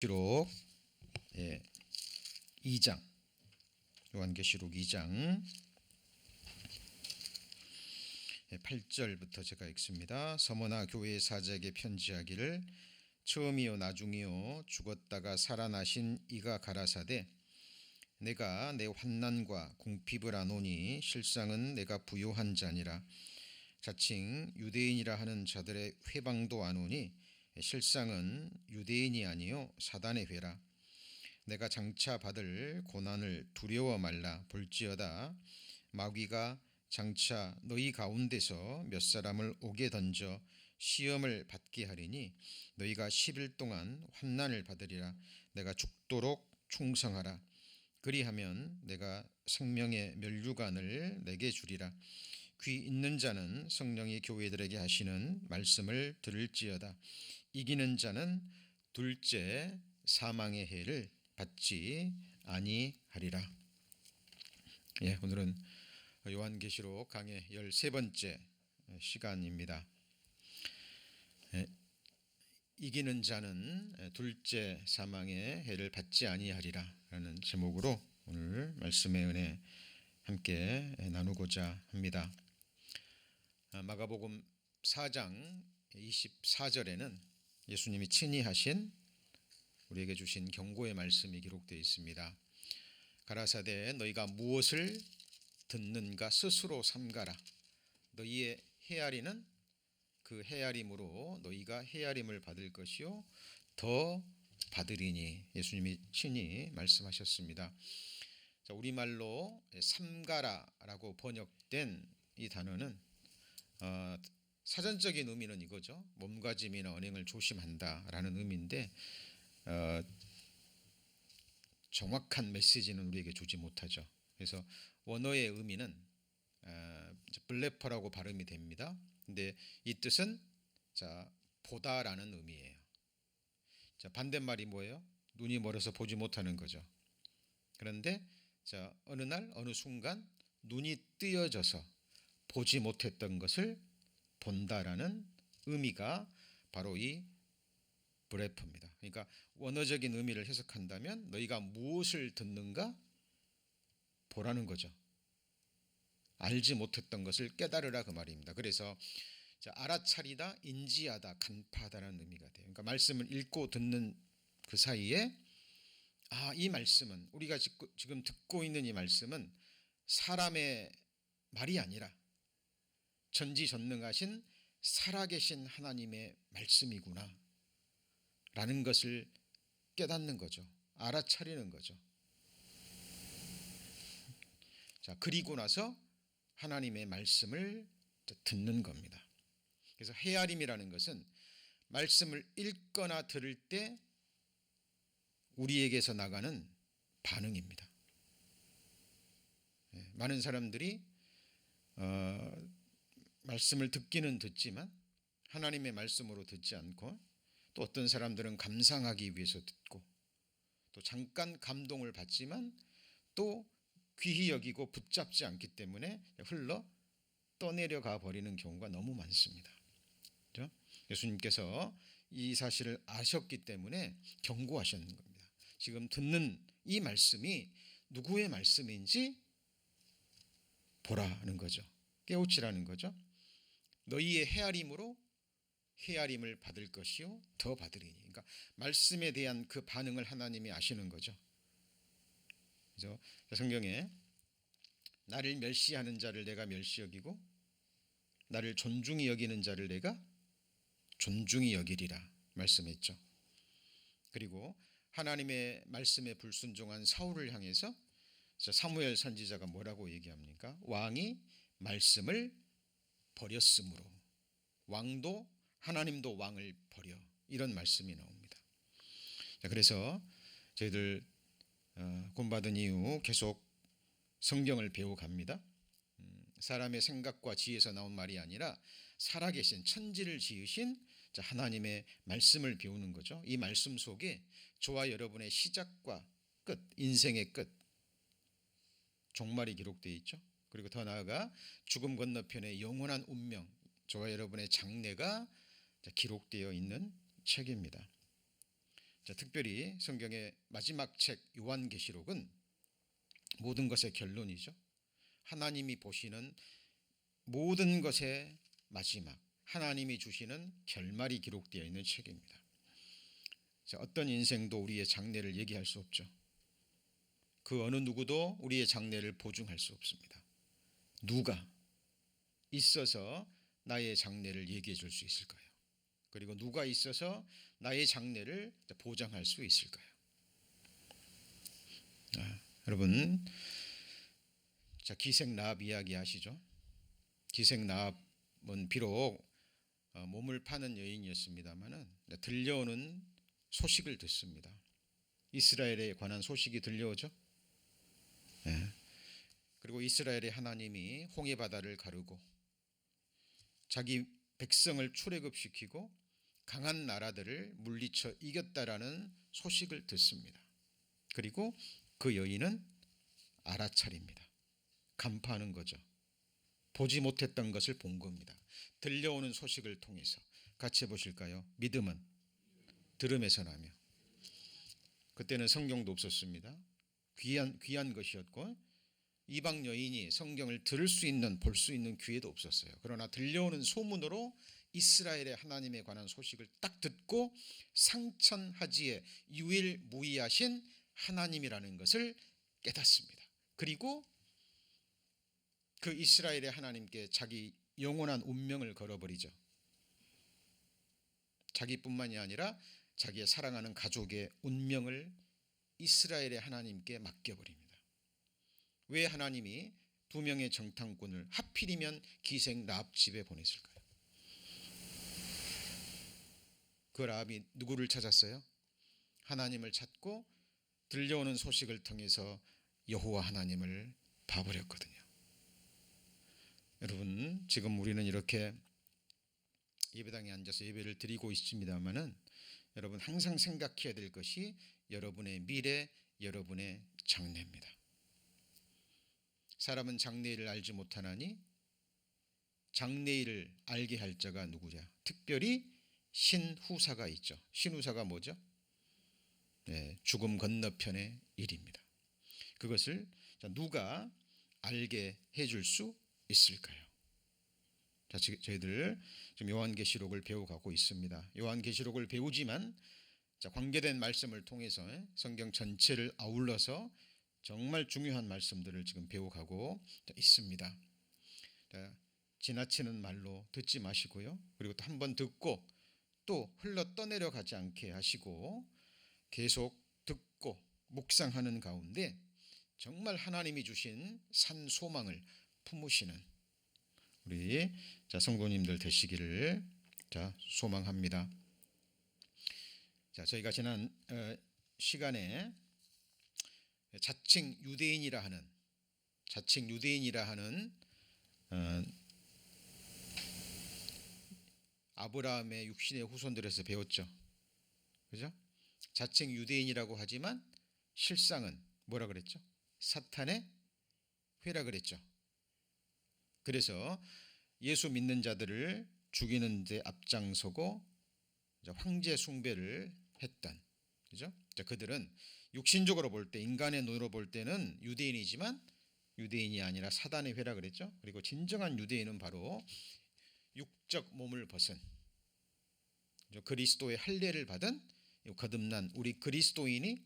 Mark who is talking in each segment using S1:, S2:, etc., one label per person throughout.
S1: 요한계시록 2장, 요한계시록 2장 8절부터 제가 읽습니다. 서머나 교회의 사자에게 편지하기를 처음이요 나중이요 죽었다가 살아나신 이가 가라사대 내가 내 환난과 궁핍을 아노니 실상은 내가 부요한 자니라. 자칭 유대인이라 하는 자들의 회방도 아노니 실상은 유대인이 아니요 사단의 회라. 내가 장차 받을 고난을 두려워 말라. 볼지어다 마귀가 장차 너희 가운데서 몇 사람을 옥에 던져 시험을 받게 하리니 너희가 10일 동안 환난을 받으리라. 내가 죽도록 충성하라. 그리하면 내가 생명의 면류관을 내게 주리라. 귀 있는 자는 성령이 교회들에게 하시는 말씀을 들을지어다. 이기는 자는 둘째 사망의 해를 받지 아니하리라. 오늘은 요한계시록 강의 13번째 시간입니다. 이기는 자는 둘째 사망의 해를 받지 아니하리라 라는 제목으로 오늘 말씀의 은혜 함께 나누고자 합니다. 마가복음 4장 24절에는 예수님이 친히 하신 우리에게 주신 경고의 말씀이 기록되어 있습니다. 가라사대 너희가 무엇을 듣는가 스스로 삼가라. 너희의 헤아리는 그 헤아림으로 너희가 헤아림을 받을 것이요 더 받으리니 예수님이 친히 말씀하셨습니다. 자, 우리말로 삼가라라고 번역된 이 단어는 사전적인 의미는 이거죠. 몸가짐이나 언행을 조심한다라는 의미인데 정확한 메시지는 우리에게 주지 못하죠. 그래서 원어의 의미는 블레퍼라고 발음이 됩니다. 근데 이 뜻은 보다라는 의미예요. 반대말이 뭐예요? 눈이 멀어서 보지 못하는 거죠. 그런데 어느 날 어느 순간 눈이 뜨여져서 보지 못했던 것을 본다라는 의미가 바로 이 브레퍼입니다. 그러니까 원어적인 의미를 해석한다면 너희가 무엇을 듣는가 보라는 거죠. 알지 못했던 것을 깨달으라 그 말입니다. 그래서 알아차리다, 인지하다, 간파하다라는 의미가 돼요. 그러니까 말씀을 읽고 듣는 그 사이에 이 말씀은 우리가 지금 듣고 있는 이 말씀은 사람의 말이 아니라 전지전능하신 살아계신 하나님의 말씀이구나 라는 것을 깨닫는 거죠. 알아차리는 거죠. 그리고 나서 하나님의 말씀을 듣는 겁니다. 그래서 헤아림이라는 것은 말씀을 읽거나 들을 때 우리에게서 나가는 반응입니다. 많은 사람들이 말씀을 듣기는 듣지만 하나님의 말씀으로 듣지 않고 또 어떤 사람들은 감상하기 위해서 듣고 또 잠깐 감동을 받지만 또 귀히 여기고 붙잡지 않기 때문에 흘러 떠내려가 버리는 경우가 너무 많습니다. 그렇죠? 예수님께서 이 사실을 아셨기 때문에 경고하셨는 겁니다. 지금 듣는 이 말씀이 누구의 말씀인지 보라는 거죠. 깨우치라는 거죠. 너희의 헤아림으로 헤아림을 받을 것이요 더 받으리니. 그러니까 말씀에 대한 그 반응을 하나님이 아시는 거죠. 그래서 성경에 나를 멸시하는 자를 내가 멸시 여기고 나를 존중히 여기는 자를 내가 존중히 여기리라 말씀했죠. 그리고 하나님의 말씀에 불순종한 사울을 향해서 사무엘 선지자가 뭐라고 얘기합니까? 왕이 말씀을 버렸으므로 왕도 하나님도 왕을 버려 이런 말씀이 나옵니다. 그래서 저희들 구원받은 이후 계속 성경을 배워갑니다. 사람의 생각과 지혜에서 나온 말이 아니라 살아계신 천지를 지으신 하나님의 말씀을 배우는 거죠. 이 말씀 속에 저와 여러분의 시작과 끝, 인생의 끝, 종말이 기록되어 있죠. 그리고 더 나아가 죽음 건너편의 영원한 운명, 저와 여러분의 장래가 기록되어 있는 책입니다. 자, 특별히 성경의 마지막 책 요한계시록은 모든 것의 결론이죠. 하나님이 보시는 모든 것의 마지막, 하나님이 주시는 결말이 기록되어 있는 책입니다. 자, 어떤 인생도 우리의 장래를 얘기할 수 없죠. 그 어느 누구도 우리의 장래를 보증할 수 없습니다. 누가 있어서 나의 장래를 얘기해 줄 수 있을까요? 그리고 누가 있어서 나의 장래를 보장할 수 있을까요? 여러분, 자, 기생 라합 이야기 아시죠? 기생 라합은 비록 몸을 파는 여인이었습니다만은 들려오는 소식을 듣습니다. 이스라엘에 관한 소식이 들려오죠. 네. 그리고 이스라엘의 하나님이 홍해 바다를 가르고 자기 백성을 출애굽시키고 강한 나라들을 물리쳐 이겼다라는 소식을 듣습니다. 그리고 그 여인은 알아차립니다. 간파하는 거죠. 보지 못했던 것을 본 겁니다. 들려오는 소식을 통해서. 같이 해보실까요? 믿음은 들음에서 나며. 그때는 성경도 없었습니다. 귀한 것이었고 이방 여인이 성경을 들을 수 있는, 볼 수 있는 기회도 없었어요. 그러나 들려오는 소문으로 이스라엘의 하나님에 관한 소식을 딱 듣고 상천하지에 유일무이하신 하나님이라는 것을 깨닫습니다. 그리고 그 이스라엘의 하나님께 자기 영원한 운명을 걸어버리죠. 자기뿐만이 아니라 자기의 사랑하는 가족의 운명을 이스라엘의 하나님께 맡겨버립니다. 왜 하나님이 두 명의 정탐꾼을 하필이면 기생 라합 집에 보냈을까요? 그 라합이 누구를 찾았어요? 하나님을 찾고 들려오는 소식을 통해서 여호와 하나님을 봐버렸거든요. 여러분, 지금 우리는 이렇게 예배당에 앉아서 예배를 드리고 있습니다만은 여러분 항상 생각해야 될 것이 여러분의 미래, 여러분의 장래입니다. 사람은 장래일을 알지 못하나니 장래일을 알게 할 자가 누구냐? 특별히 신후사가 있죠. 신후사가 뭐죠? 네, 죽음 건너편의 일입니다. 그것을 누가 알게 해줄 수 있을까요? 자, 저희들 지금 요한계시록을 배워가고 있습니다. 요한계시록을 배우지만 자, 관계된 말씀을 통해서 성경 전체를 아울러서 정말 중요한 말씀들을 지금 배워가고 있습니다. 자, 지나치는 말로 듣지 마시고요. 그리고 또 한 번 듣고 또 흘러 떠내려 가지 않게 하시고 계속 듣고 묵상하는 가운데 정말 하나님이 주신 산 소망을 품으시는 우리 자 성도님들 되시기를 자 소망합니다. 자, 저희가 지난 시간에 자칭 유대인이라 하는 아브라함의 육신의 후손들에서 배웠죠. 그죠? 자칭 유대인이라고 하지만 실상은 뭐라 그랬죠? 사탄의 회라 그랬죠. 그래서 예수 믿는 자들을 죽이는 데 앞장서고 황제 숭배를 했던, 그죠? 그들은 육신적으로 볼 때, 인간의 눈으로 볼 때는 유대인이지만 유대인이 아니라 사단의 회라 그랬죠. 그리고 진정한 유대인은 바로 육적 몸을 벗은 그리스도의 할례를 받은 거듭난 우리 그리스도인이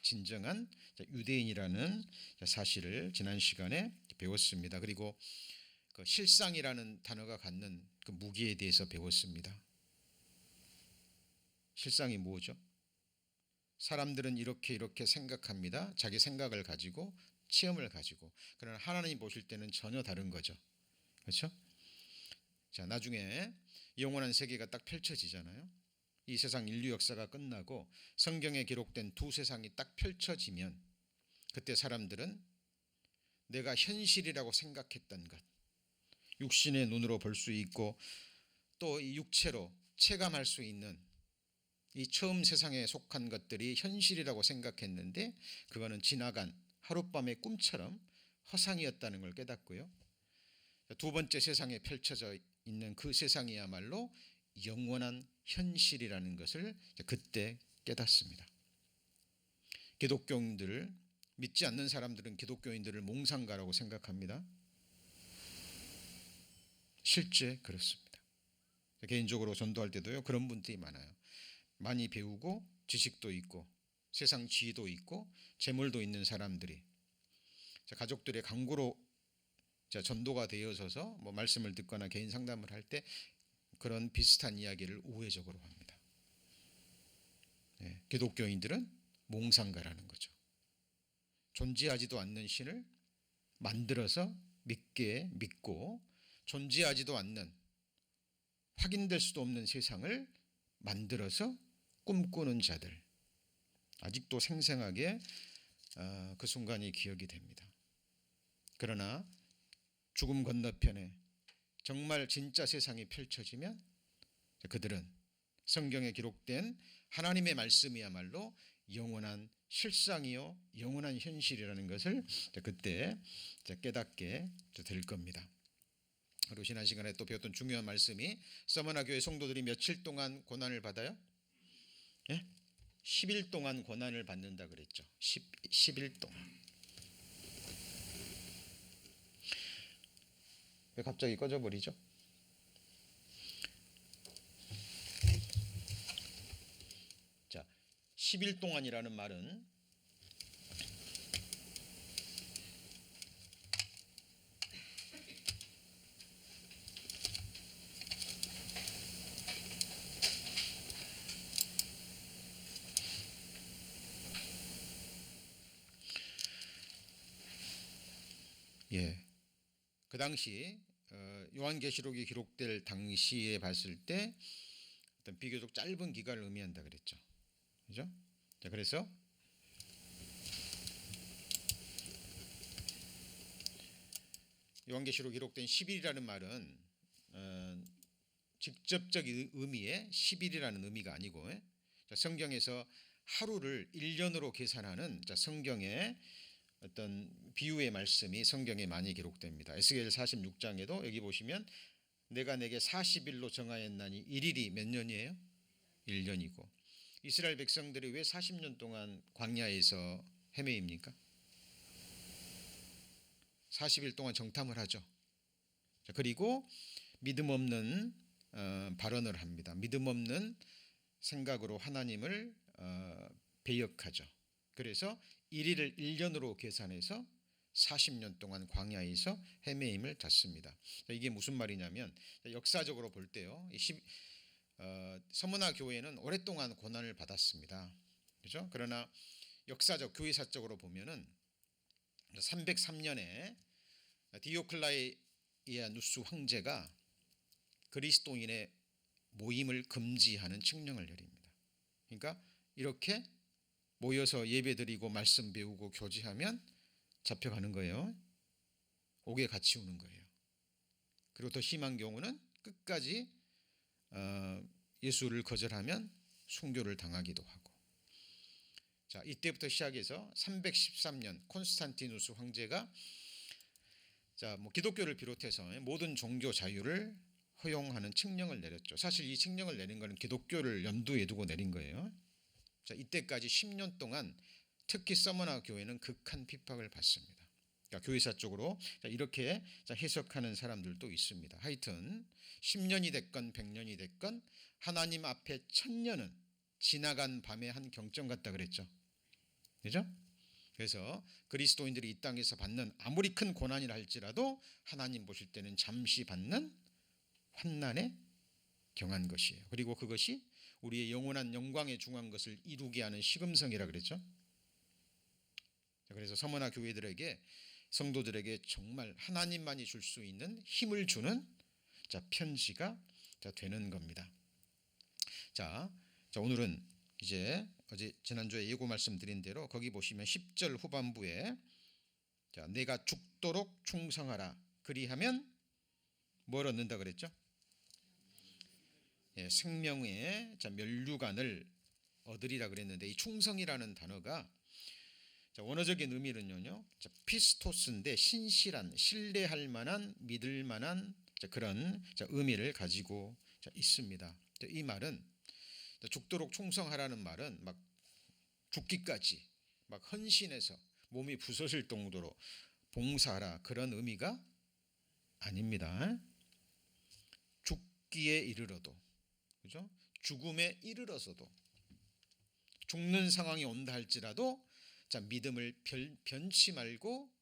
S1: 진정한 유대인이라는 사실을 지난 시간에 배웠습니다. 그리고 그 실상이라는 단어가 갖는 그 무게에 대해서 배웠습니다. 실상이 뭐죠? 사람들은 이렇게 생각합니다. 자기 생각을 가지고 체험을 가지고. 그러나 하나님 보실 때는 전혀 다른 거죠. 그렇죠? 자, 나중에 영원한 세계가 딱 펼쳐지잖아요. 이 세상 인류 역사가 끝나고 성경에 기록된 두 세상이 딱 펼쳐지면 그때 사람들은 내가 현실이라고 생각했던 것, 육신의 눈으로 볼 수 있고 또 이 육체로 체감할 수 있는 이 처음 세상에 속한 것들이 현실이라고 생각했는데 그거는 지나간 하룻밤의 꿈처럼 허상이었다는 걸 깨닫고요. 두 번째 세상에 펼쳐져 있는 그 세상이야말로 영원한 현실이라는 것을 그때 깨닫습니다. 기독교인들, 믿지 않는 사람들은 기독교인들을 몽상가라고 생각합니다. 실제 그렇습니다. 개인적으로 전도할 때도요, 그런 분들이 많아요. 많이 배우고 지식도 있고 세상 지혜도 있고 재물도 있는 사람들이 가족들의 강구로 전도가 되어져서 뭐 말씀을 듣거나 개인 상담을 할 때 그런 비슷한 이야기를 우회적으로 합니다. 기독교인들은 몽상가라는 거죠. 존재하지도 않는 신을 만들어서 믿고 존재하지도 않는 확인될 수도 없는 세상을 만들어서 꿈꾸는 자들, 아직도 생생하게 그 순간이 기억이 됩니다. 그러나 죽음 건너편에 정말 진짜 세상이 펼쳐지면 그들은 성경에 기록된 하나님의 말씀이야말로 영원한 실상이요 영원한 현실이라는 것을 그때 깨닫게 될 겁니다. 그리고 지난 시간에 또 배웠던 중요한 말씀이 서머나 교회 성도들이 며칠 동안 고난을 받아요? 10일 동안 고난을 받는다 그랬죠. 10일 동안. 왜 갑자기 꺼져버리죠? 자, 10일 동안이라는 말은 그 당시 요한계시록이 기록될 당시에 봤을 때 어떤 비교적 짧은 기간을 의미한다 그랬죠. 그죠? 자, 그래서 요한계시록 기록된 10일이라는 말은 직접적인 의미의 10일이라는 의미가 아니고 성경에서 하루를 1년으로 계산하는 성경의 어떤 비유의 말씀이 성경에 많이 기록됩니다. 에스겔 46장에도 여기 보시면 내가 내게 40일로 정하였나니 1일이 몇 년이에요? 1년이고 이스라엘 백성들이 왜 40년 동안 광야에서 헤매입니까? 40일 동안 정탐을 하죠. 그리고 믿음 없는 발언을 합니다. 믿음 없는 생각으로 하나님을 배역하죠. 그래서 1일을 1년으로 계산해서 40년 동안 광야에서 헤매임을 탔습니다. 이게 무슨 말이냐면 역사적으로 볼 때요. 서머나 교회는 오랫동안 고난을 받았습니다. 그렇죠? 그러나 역사적 교회사적으로 보면은 303년에 디오클라이아누스 황제가 그리스도인의 모임을 금지하는 칙령을 내립니다. 그러니까 이렇게 모여서 예배드리고 말씀 배우고 교제하면 잡혀가는 거예요. 옥에 같이 오는 거예요. 그리고 더 심한 경우는 끝까지 예수를 거절하면 순교를 당하기도 하고. 자, 이때부터 시작해서 313년 콘스탄티누스 황제가 기독교를 비롯해서 모든 종교 자유를 허용하는 칙령을 내렸죠. 사실 이 칙령을 내린 것은 기독교를 염두에 두고 내린 거예요. 자, 이때까지 10년 동안 특히 서머나 교회는 극한 핍박을 받습니다. 그러니까 교회사적으로 이렇게 해석하는 사람들도 있습니다. 하여튼 10년이 됐건 100년이 됐건 하나님 앞에 1000년은 지나간 밤의 한 경점 같다 그랬죠. 그죠? 그래서 그리스도인들이 이 땅에서 받는 아무리 큰 고난이라 할지라도 하나님 보실 때는 잠시 받는 환난에 경한 것이에요. 그리고 그것이 우리의 영원한 영광에 중한 것을 이루게 하는 시금성이라 그랬죠. 그래서 서머나 교회들에게 성도들에게 정말 하나님만이 줄 수 있는 힘을 주는 편지가 되는 겁니다. 자, 오늘은 이제 어제 지난주에 예고 말씀드린 대로 거기 보시면 10절 후반부에 내가 죽도록 충성하라 그리하면 뭘 얻는다 그랬죠? 생명의 면류관을 얻으리라 그랬는데 이 충성이라는 단어가 원어적인 의미는요, 피스토스인데 신실한, 신뢰할 만한, 믿을 만한 그런 의미를 가지고 있습니다. 이 말은 죽도록 충성하라는 말은 막 죽기까지 막 헌신해서 몸이 부서질 정도로 봉사하라 그런 의미가 아닙니다. 죽기에 이르러도, 그죠? 죽음에 이르러서도, 죽는 상황이 온다 할지라도 자, 믿음을 변치 말고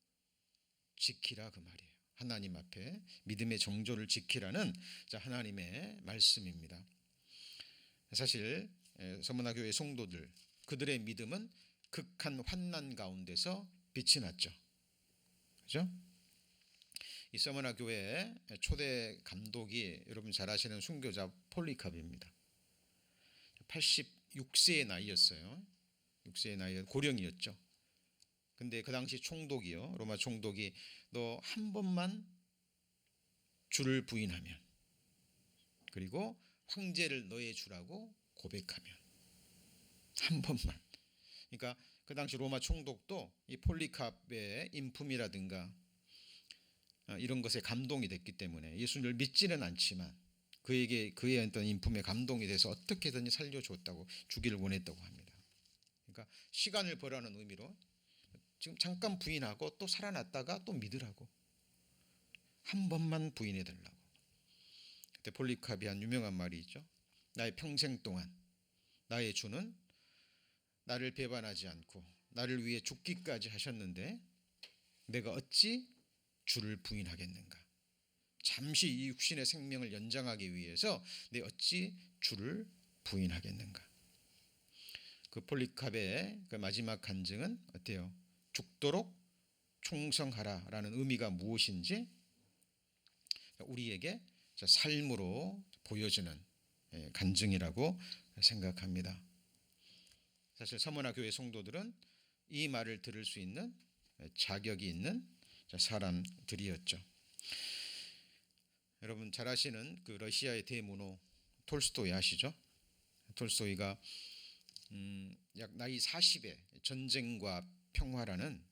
S1: 지키라 그 말이에요. 하나님 앞에 믿음의 정조를 지키라는 자, 하나님의 말씀입니다. 사실 서문화 교회 성도들 그들의 믿음은 극한 환난 가운데서 빛이 났죠. 그죠? 이 서문화 교회의 초대 감독이 여러분 잘 아시는 순교자 폴리캅입니다. 86세의 나이였어요. 6세의 나이에 고령이었죠. 근데 그 당시 총독이요, 로마 총독이 너 한 번만 주를 부인하면, 그리고 황제를 너의 주라고 고백하면, 한 번만. 그러니까 그 당시 로마 총독도 이 폴리캅의 인품이라든가 이런 것에 감동이 됐기 때문에 예수님을 믿지는 않지만 그의 어떤 인품에 감동이 돼서 어떻게든지 살려줬다고, 주기를 원했다고 합니다. 그러니까 시간을 벌라는 의미로 지금 잠깐 부인하고 또 살아났다가 또 믿으라고, 한 번만 부인해 달라고. 그때 폴리캅이 한 유명한 말이 있죠. 나의 평생 동안 나의 주는 나를 배반하지 않고 나를 위해 죽기까지 하셨는데 내가 어찌 주를 부인하겠는가. 잠시 이 육신의 생명을 연장하기 위해서 내 어찌 주를 부인하겠는가. 그 폴리캅의 그 마지막 간증은 어때요? 죽도록 충성하라라는 의미가 무엇인지 우리에게 삶으로 보여주는 간증이라고 생각합니다. 사실 서문화 교회 성도들은 이 말을 들을 수 있는 자격이 있는 사람들이었죠. 여러분 잘 아시는 그 러시아의 대문호 톨스토이 아시죠? 톨스토이가 약 나이 40에 전쟁과 평화라는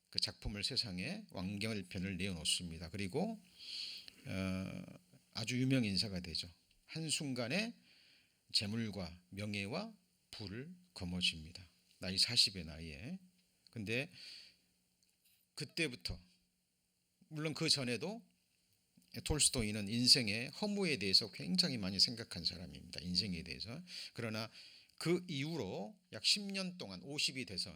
S1: 그 작품을 세상에 완결편을 내어놓습니다. 그리고 아주 유명 인사가 되죠. 한순간에 재물과 명예와 부를 거머쥡니다. 나이 40의 나이에. 근데 그때부터, 물론 그 전에도 톨스토이는 인생의 허무에 대해서 굉장히 많이 생각한 사람입니다. 인생에 대해서. 그러나 그 이후로 약 10년 동안 50이 돼서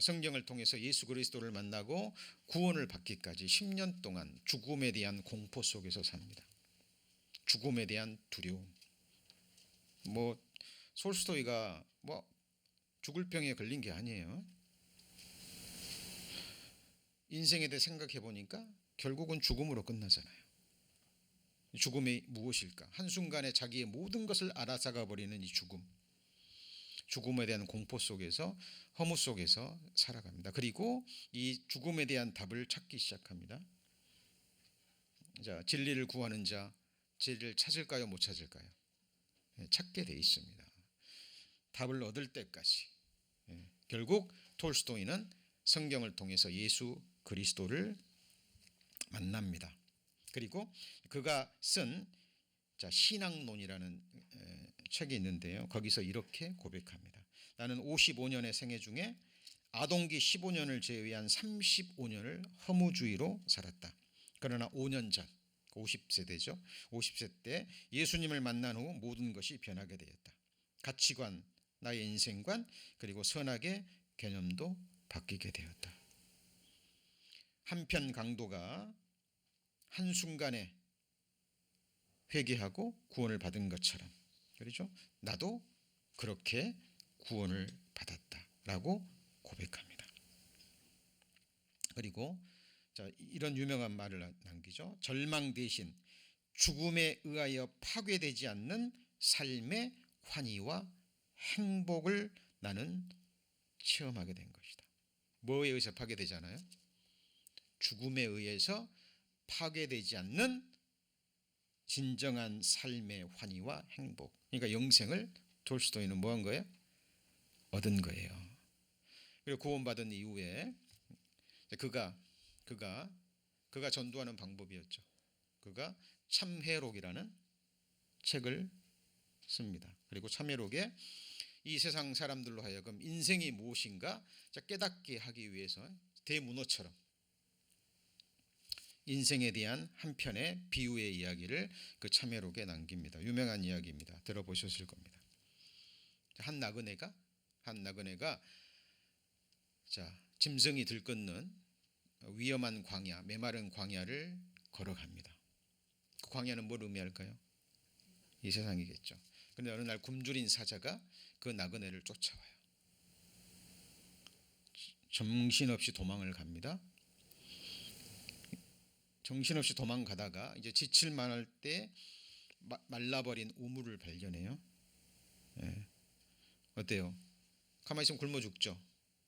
S1: 성경을 통해서 예수 그리스도를 만나고 구원을 받기까지 10년 동안 죽음에 대한 공포 속에서 삽니다. 죽음에 대한 두려움. 톨스토이가 죽을 병에 걸린 게 아니에요. 인생에 대해 생각해 보니까 결국은 죽음으로 끝나잖아요. 죽음이 무엇일까? 한순간에 자기의 모든 것을 알아차가 버리는 이 죽음. 죽음에 대한 공포 속에서, 허무 속에서 살아갑니다. 그리고 이 죽음에 대한 답을 찾기 시작합니다. 자, 진리를 구하는 자, 진리를 찾을까요? 못 찾을까요? 찾게 돼 있습니다. 답을 얻을 때까지. 결국 톨스토이는 성경을 통해서 예수 그리스도를 만납니다. 그리고 그가 쓴 신앙론이라는 책이 있는데요. 거기서 이렇게 고백합니다. 나는 55년의 생애 중에 아동기 15년을 제외한 35년을 허무주의로 살았다. 그러나 5년 전, 50세대죠. 50세 때 예수님을 만난 후 모든 것이 변하게 되었다. 가치관, 나의 인생관, 그리고 선악의 개념도 바뀌게 되었다. 한편 강도가 한순간에 회개하고 구원을 받은 것처럼, 그렇죠? 나도 그렇게 구원을 받았다라고 고백합니다. 그리고 이런 유명한 말을 남기죠. 절망 대신 죽음에 의하여 파괴되지 않는 삶의 환희와 행복을 나는 체험하게 된 것이다. 뭐에 의해서 파괴되잖아요? 죽음에 의해서 파괴되지 않는 진정한 삶의 환희와 행복. 그러니까 영생을 톨스토이는 뭐 한 거예요? 얻은 거예요. 그리고 구원받은 이후에 그가 전도하는 방법이었죠. 그가 참회록이라는 책을 씁니다. 그리고 참회록에 이 세상 사람들로 하여금 인생이 무엇인가 깨닫게 하기 위해서 대문호처럼 인생에 대한 한 편의 비유의 이야기를 그 참회록에 남깁니다. 유명한 이야기입니다. 들어보셨을 겁니다. 한 나그네가 짐승이 들끓는 위험한 광야, 메마른 광야를 걸어갑니다. 그 광야는 뭘 의미할까요? 이 세상이겠죠. 그런데 어느 날 굶주린 사자가 그 나그네를 쫓아와요. 정신없이 도망을 갑니다. 정신없이 도망가다가 이제 지칠 만할 때 말라버린 우물을 발견해요. 예. 어때요? 가만히 있으면 굶어 죽죠.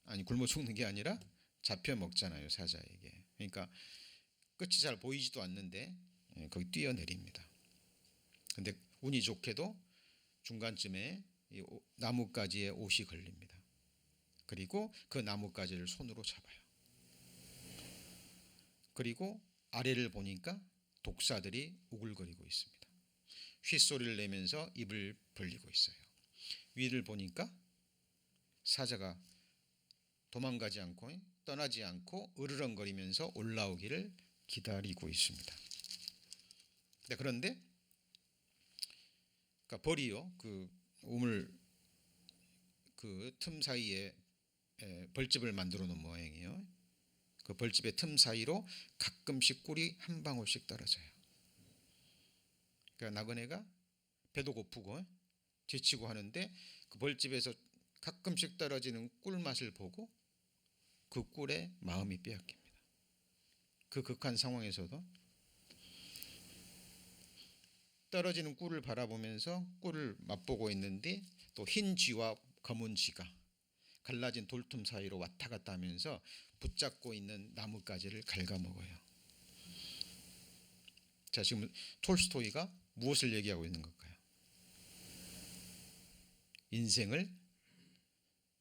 S1: 아니, 굶어 죽는 게 아니라 잡혀 먹잖아요, 사자에게. 그러니까 끝이 잘 보이지도 않는데 거기 뛰어내립니다. 근데 운이 좋게도 중간쯤에 이 나뭇가지에 옷이 걸립니다. 그리고 그 나뭇가지를 손으로 잡아요. 그리고 아래를 보니까 독사들이 우글거리고 있습니다. 휘소리를 내면서 입을 벌리고 있어요. 위를 보니까 사자가 도망가지 않고 떠나지 않고 으르렁거리면서 올라오기를 기다리고 있습니다. 그런데 그러니까 벌이요, 그 우물 그 틈 사이에 벌집을 만들어 놓은 모양이에요. 그 벌집의 틈 사이로 가끔씩 꿀이 한 방울씩 떨어져요. 그러니까 나그네가 배도 고프고 지치고 하는데 그 벌집에서 가끔씩 떨어지는 꿀 맛을 보고 그 꿀에 마음이 빼앗깁니다. 그 극한 상황에서도 떨어지는 꿀을 바라보면서 꿀을 맛보고 있는데 또 흰 쥐와 검은 쥐가 갈라진 돌틈 사이로 왔다 갔다 하면서 붙잡고 있는 나뭇가지를 갉아먹어요. 자, 지금 톨스토이가 무엇을 얘기하고 있는 걸까요? 인생을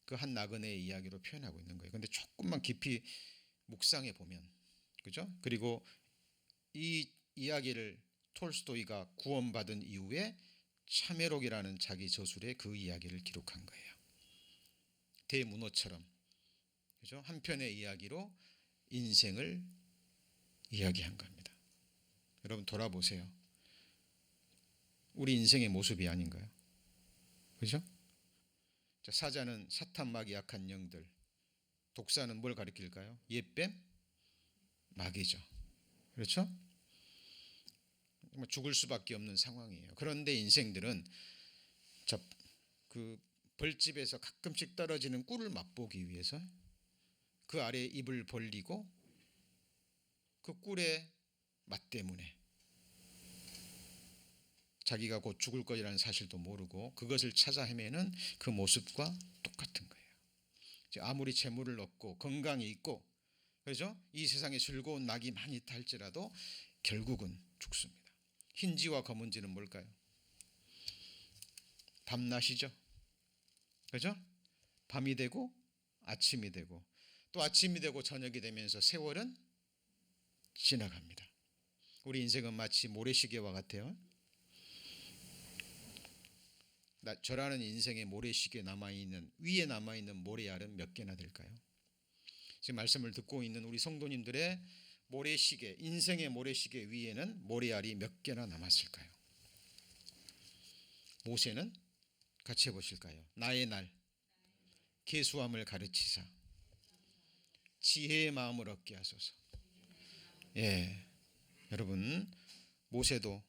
S1: 그 한 나그네의 이야기로 표현하고 있는 거예요. 그런데 조금만 깊이 묵상해 보면, 그죠? 그리고 이 이야기를 톨스토이가 구원받은 이후에 참회록이라는 자기 저술에 그 이야기를 기록한 거예요. 대문호처럼, 그죠? 한 편의 이야기로 인생을 이야기한 겁니다. 여러분 돌아보세요. 우리 인생의 모습이 아닌가요? 그죠? 사자는 사탄막이 약한 영들, 독사는 뭘 가리킬까요? 옛뱀, 마귀죠. 그렇죠? 죽을 수밖에 없는 상황이에요. 그런데 인생들은 그 벌집에서 가끔씩 떨어지는 꿀을 맛보기 위해서 그 아래 입을 벌리고 그 꿀의 맛 때문에 자기가 곧 죽을 것이라는 사실도 모르고 그것을 찾아 헤매는 그 모습과 똑같은 거예요. 아무리 재물을 얻고 건강이 있고, 그렇죠? 이 세상에 즐거운 낙이 많이 있다 할지라도 결국은 죽습니다. 흰지와 검은지는 뭘까요? 밤낮이죠. 그렇죠? 밤이 되고 아침이 되고 또 아침이 되고 저녁이 되면서 세월은 지나갑니다. 우리 인생은 마치 모래시계와 같아요. 저라는 인생의 모래시계 위에 남아있는 모래알은 몇 개나 될까요? 지금 말씀을 듣고 있는 우리 성도님들의 모래시계, 인생의 모래시계 위에는 모래알이 몇 개나 남았을까요? 모세는 같이 해보실까요? 나의 날 계수함을 가르치사 지혜의 마음을 얻게 하소서. 예, 여러분 모세도,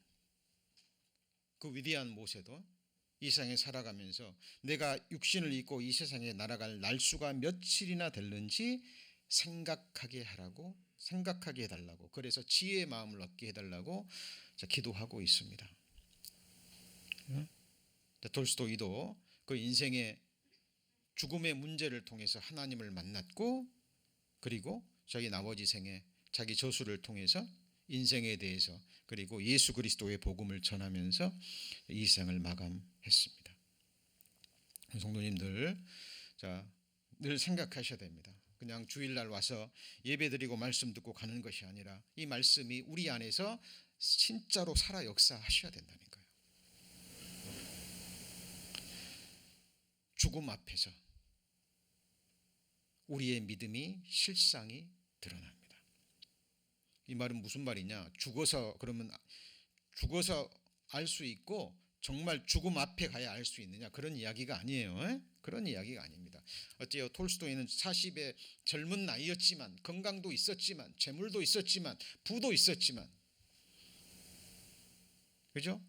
S1: 그 위대한 모세도 이 세상에 살아가면서 내가 육신을 입고 이 세상에 날아갈 날수가 며칠이나 될는지 생각하게 해달라고, 그래서 지혜의 마음을 얻게 해달라고 기도하고 있습니다. 돌스토이도 그 인생의 죽음의 문제를 통해서 하나님을 만났고, 그리고 자기 나머지 생에 자기 저술을 통해서 인생에 대해서 그리고 예수 그리스도의 복음을 전하면서 이 생을 마감했습니다. 성도님들, 늘 생각하셔야 됩니다. 그냥 주일날 와서 예배드리고 말씀 듣고 가는 것이 아니라 이 말씀이 우리 안에서 진짜로 살아 역사하셔야 된다는 거예요. 죽음 앞에서 우리의 믿음이 실상이 드러납니다. 이 말은 무슨 말이냐? 죽어서 알 수 있고 정말 죽음 앞에 가야 알 수 있느냐? 그런 이야기가 아니에요. 그런 이야기가 아닙니다. 어때요? 톨스토이는 40의 젊은 나이였지만, 건강도 있었지만, 재물도 있었지만, 부도 있었지만, 그죠?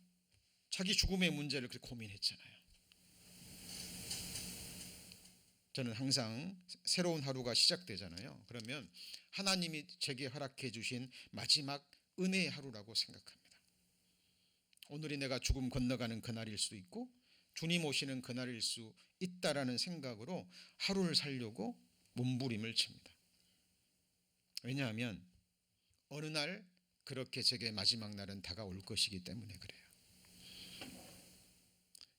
S1: 자기 죽음의 문제를 그렇게 고민했잖아요. 저는 항상 새로운 하루가 시작되잖아요. 그러면 하나님이 제게 허락해 주신 마지막 은혜의 하루라고 생각합니다. 오늘이 내가 죽음 건너가는 그날일 수도 있고 주님 오시는 그날일 수 있다라는 생각으로 하루를 살려고 몸부림을 칩니다. 왜냐하면 어느 날 그렇게 제게 마지막 날은 다가올 것이기 때문에 그래요.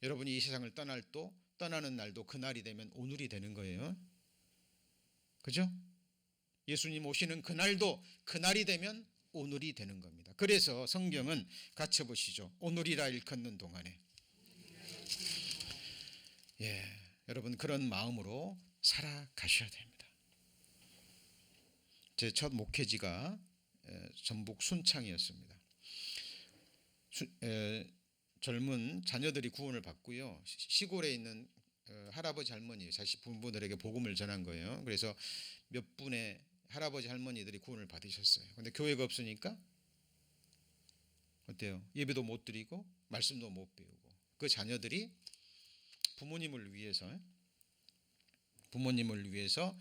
S1: 여러분이 이 세상을 떠나는 날도 그날이 되면 오늘이 되는 거예요. 그죠? 예수님 오시는 그날도 그날이 되면 오늘이 되는 겁니다. 그래서 성경은 같이 보시죠. 오늘이라 일컫는 동안에. 여러분 그런 마음으로 살아가셔야 됩니다. 제 첫 목회지가 전북 순창이었습니다. 젊은 자녀들이 구원을 받고요. 시골에 있는 할아버지 할머니 자식 부모들에게 복음을 전한 거예요. 그래서 몇 분의 할아버지 할머니들이 구원을 받으셨어요. 근데 교회가 없으니까 어때요? 예배도 못 드리고 말씀도 못 배우고 그 자녀들이 부모님을 위해서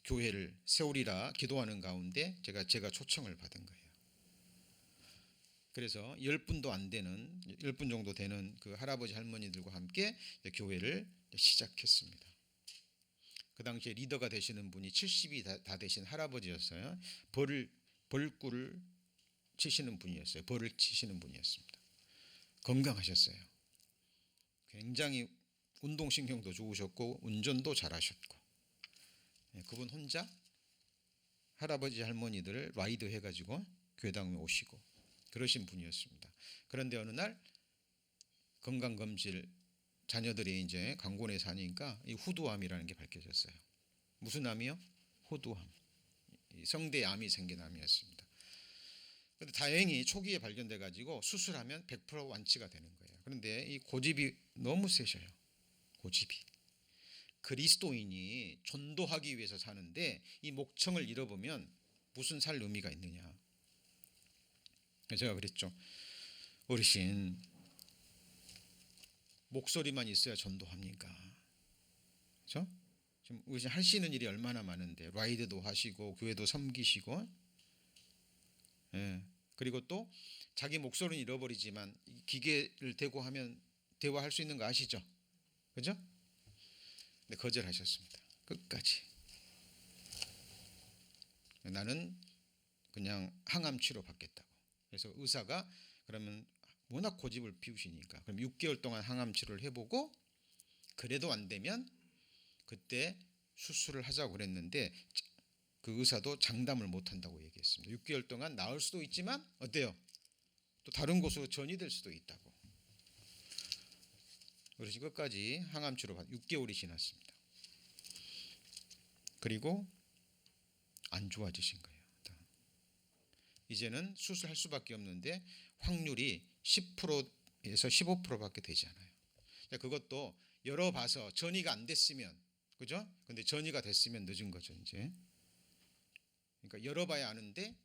S1: 교회를 세우리라 기도하는 가운데 제가 초청을 받은 거예요. 그래서 10분도 안 되는 10분 정도 되는 그 할아버지 할머니들과 함께 교회를 시작했습니다. 그 당시에 리더가 되시는 분이 70이 다 되신 할아버지였어요. 벌꿀을 치시는 분이었어요. 벌을 치시는 분이었습니다. 건강하셨어요. 굉장히 운동신경도 좋으셨고 운전도 잘하셨고 그분 혼자 할아버지 할머니들을 라이드 해가지고 교회당에 오시고 그러신 분이었습니다. 그런데 어느 날 건강검진을 자녀들이 이제 강권에 사니까 이 후두암이라는 게 밝혀졌어요. 무슨 암이요? 후두암. 성대에 암이 생긴 암이었습니다. 그런데 다행히 초기에 발견돼 가지고 수술하면 100% 완치가 되는 거예요. 그런데 이 고집이 너무 세셔요. 고집이. 그리스도인이 전도하기 위해서 사는데 이 목청을 잃어보면 무슨 살 의미가 있느냐. 제가 그랬죠. 어르신 목소리만 있어야 전도합니까? 그렇죠? 지금 어르신 하시는 일이 얼마나 많은데 라이드도 하시고 교회도 섬기시고 그리고 또 자기 목소리는 잃어버리지만 기계를 대고 하면 대화할 수 있는 거 아시죠? 그죠? 근데 거절하셨습니다. 끝까지. 나는 그냥 항암 치료 받겠다고. 그래서 의사가 그러면 워낙 고집을 피우시니까 그럼 6개월 동안 항암 치료를 해보고 그래도 안 되면 그때 수술을 하자고 그랬는데 그 의사도 장담을 못한다고 얘기했습니다. 6개월 동안 나을 수도 있지만 어때요? 또 다른 곳으로 전이될 수도 있다고. 그래서 끝까지 항암 치료 6개월이 지났습니다. 그리고 안 좋아지신 거예요. 이제는 수술할 수밖에 없는데 확률이 10%에서 15%밖에 되지 않아요. 그것도 열어봐서 전이가 안 됐으면 그죠? 근데 전이가 됐으면 늦은 거죠 이제. 그러니까 열어봐야 아는데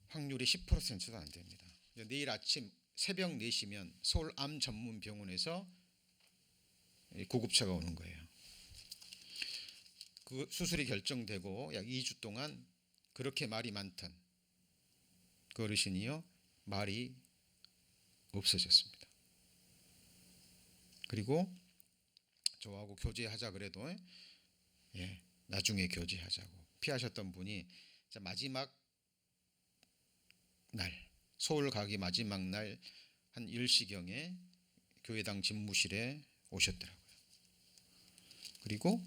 S1: 확률이 10%도 안 됩니다. 내일 아침 새벽 4시면 서울 암 전문 병원에서 구급차가 오는 거예요. 그 수술이 결정되고 약 2주 동안 그렇게 말이 많던 그 어르신이요 말이 없어졌습니다. 그리고 저하고 교제하자 그래도 나중에 교제하자고 피하셨던 분이 마지막 날 서울 가기 마지막 날 한 10시경에 교회당 집무실에 오셨더라고요. 그리고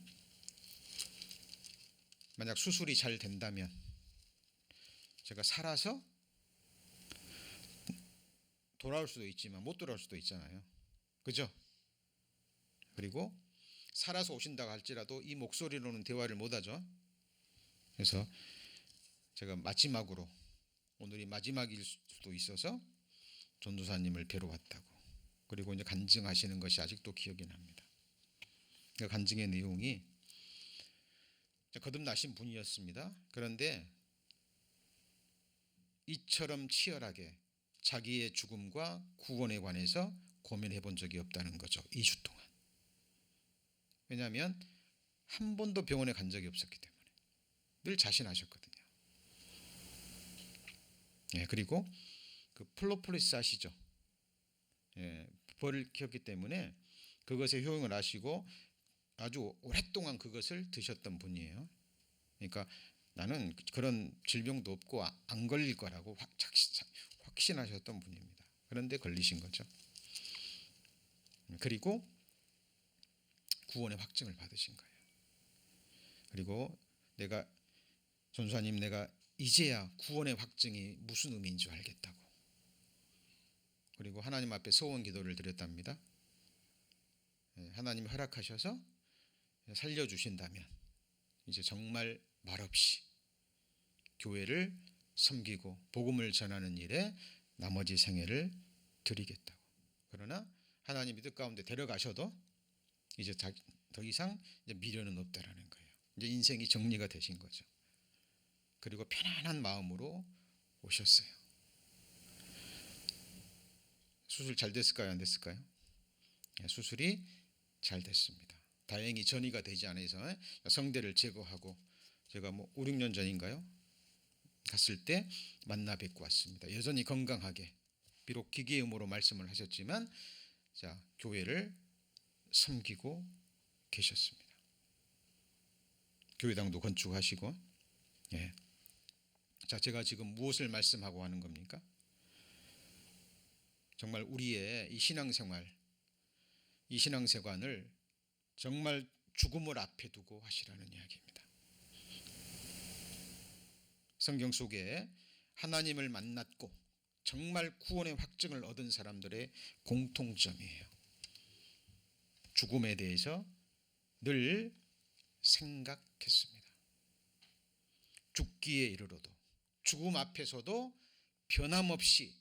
S1: 만약 수술이 잘 된다면 제가 살아서 돌아올 수도 있지만 못 돌아올 수도 있잖아요. 그죠? 그리고 살아서 오신다고 할지라도 이 목소리로는 대화를 못하죠. 그래서 제가 마지막으로, 오늘이 마지막일 수도 있어서 전도사님을 뵈러 왔다고, 그리고 이제 간증하시는 것이 아직도 기억이 납니다. 그 간증의 내용이 거듭나신 분이었습니다. 그런데 이처럼 치열하게 자기의 죽음과 구원에 관해서 고민해 본 적이 없다는 거죠. 2주 동안. 왜냐하면 한 번도 병원에 간 적이 없었기 때문에 늘 자신하셨거든요. 그리고 그 플로폴리스 아시죠? 벌을 키웠기 때문에 그것의 효용을 아시고 아주 오랫동안 그것을 드셨던 분이에요. 그러니까 나는 그런 질병도 없고 안 걸릴 거라고 확신하셨던 분입니다. 그런데 걸리신 거죠. 그리고 구원의 확증을 받으신 거예요. 그리고 전수사님, 내가 이제야 구원의 확증이 무슨 의미인 줄 알겠다고. 그리고 하나님 앞에 소원 기도를 드렸답니다. 하나님이 허락하셔서 살려주신다면 이제 정말 말없이 교회를 섬기고 복음을 전하는 일에 나머지 생애를 드리겠다고. 그러나 하나님이 뜻 가운데 데려가셔도 이제 더 이상 이제 미련은 없다라는 거예요. 이제 인생이 정리가 되신 거죠. 그리고 편안한 마음으로 오셨어요. 수술 잘 됐을까요? 안 됐을까요? 수술이 잘 됐습니다. 다행히 전이가 되지 않아서 성대를 제거하고, 제가 5, 6년 전인가요? 갔을 때 만나 뵙고 왔습니다. 여전히 건강하게, 비록 기계음으로 말씀을 하셨지만 교회를 섬기고 계셨습니다. 교회당도 건축하시고. 제가 지금 무엇을 말씀하고 하는 겁니까? 정말 우리의 이 신앙생활을 정말 죽음을 앞에 두고 하시라는 이야기입니다. 성경 속에 하나님을 만났고 정말 구원의 확증을 얻은 사람들의 공통점이에요. 죽음에 대해서 늘 생각했습니다. 죽기에 이르러도, 죽음 앞에서도 변함없이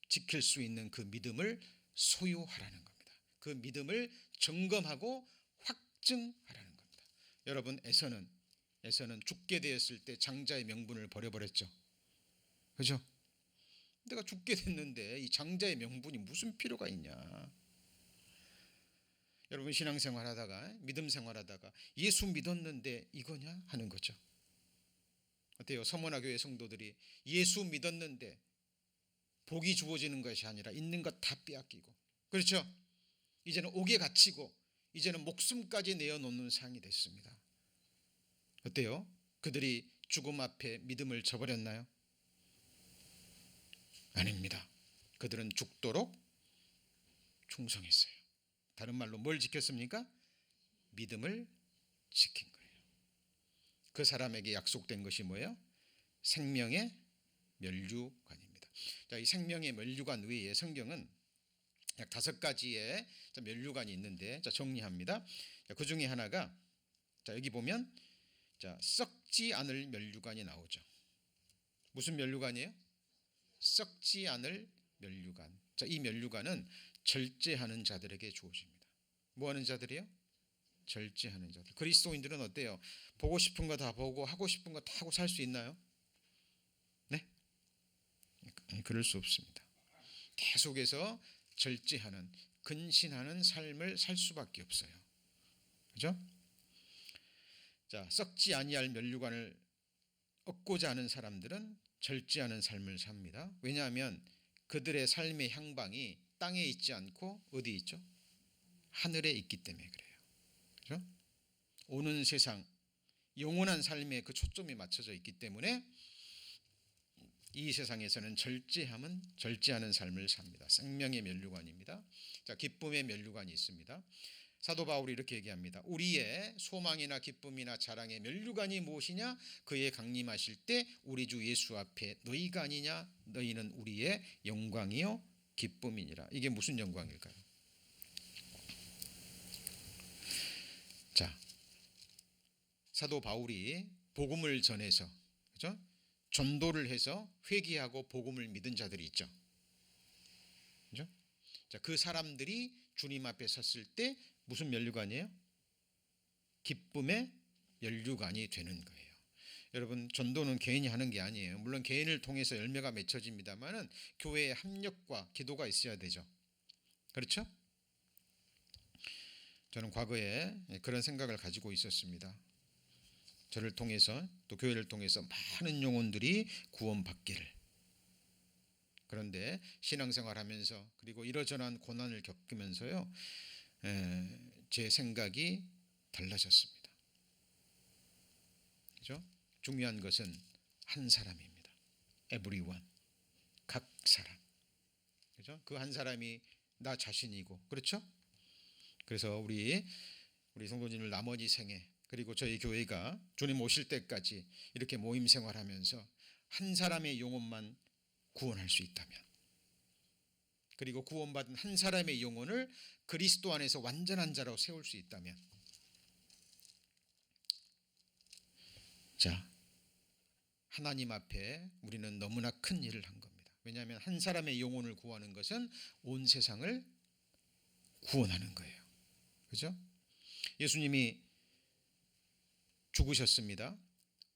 S1: 지킬 수 있는 그 믿음을 소유하라는 겁니다. 그 믿음을 점검하고 확증하라는 겁니다. 여러분, 에서는 죽게 되었을 때 장자의 명분을 버려버렸죠. 그죠? 내가 죽게 됐는데 이 장자의 명분이 무슨 필요가 있냐. 여러분, 신앙생활 하다가, 믿음 생활하다가 예수 믿었는데 이거냐 하는 거죠. 어때요? 서머나 교회 성도들이 예수 믿었는데 복이 주어지는 것이 아니라 있는 것 다 빼앗기고, 그렇죠? 이제는 옥에 갇히고 이제는 목숨까지 내어놓는 상이 됐습니다. 어때요? 그들이 죽음 앞에 믿음을 저버렸나요? 아닙니다. 그들은 죽도록 충성했어요. 다른 말로 뭘 지켰습니까? 믿음을 지킨 거예요. 그 사람에게 약속된 것이 뭐예요? 생명의 면류관입니다. 이 생명의 면류관 외에 성경은 약 5가지의 면류관이 있는데, 정리합니다. 그 중에 하나가, 여기 보면 썩지 않을 면류관이 나오죠. 무슨 면류관이에요? 썩지 않을 면류관. 이 면류관은 절제하는 자들에게 주어집니다. 뭐 하는 자들이요? 절제하는 자들. 그리스도인들은 어때요? 보고 싶은 거 다 보고 하고 싶은 거 다 하고 살 수 있나요? 네? 그럴 수 없습니다. 계속해서 절제하는, 근신하는 삶을 살 수밖에 없어요. 그죠? 썩지 아니할 면류관을 얻고자 하는 사람들은 절제하는 삶을 삽니다. 왜냐하면 그들의 삶의 향방이 땅에 있지 않고 어디 있죠? 하늘에 있기 때문에 그래요. 그죠? 오는 세상, 영원한 삶에 그 초점이 맞춰져 있기 때문에 이 세상에서는 절제하는 삶을 삽니다. 생명의 면류관입니다. 기쁨의 면류관이 있습니다. 사도 바울이 이렇게 얘기합니다. 우리의 소망이나 기쁨이나 자랑의 면류관이 무엇이냐? 그의 강림하실 때 우리 주 예수 앞에 너희가 아니냐? 너희는 우리의 영광이요 기쁨이니라. 이게 무슨 영광일까요? 자, 사도 바울이 복음을 전해서, 그죠? 전도를 해서 회개하고 복음을 믿은 자들이 있죠. 그죠? 자, 그 사람들이 주님 앞에 섰을 때 무슨 면류관이에요? 기쁨의 면류관이 되는 거예요. 여러분, 전도는 개인이 하는 게 아니에요. 물론 개인을 통해서 열매가 맺혀집니다만은 교회의 협력과 기도가 있어야 되죠. 그렇죠? 저는 과거에 그런 생각을 가지고 있었습니다. 저를 통해서 또 교회를 통해서 많은 영혼들이 구원받기를. 그런데 신앙생활하면서 그리고 이러저러한 고난을 겪으면서요, 제 생각이 달라졌습니다. 그죠? 중요한 것은 한 사람입니다. everyone, 각 사람. 그죠? 그 한 사람이 나 자신이고, 그렇죠? 그래서 우리 성도님들 나머지 생애, 그리고 저희 교회가 주님 오실 때까지 이렇게 모임 생활하면서 한 사람의 영혼만 구원할 수 있다면, 그리고 구원받은 한 사람의 영혼을 그리스도 안에서 완전한 자로 세울 수 있다면, 자, 하나님 앞에 우리는 너무나 큰 일을 한 겁니다. 왜냐하면 한 사람의 영혼을 구하는 것은 온 세상을 구원하는 거예요. 그죠? 예수님이 죽으셨습니다.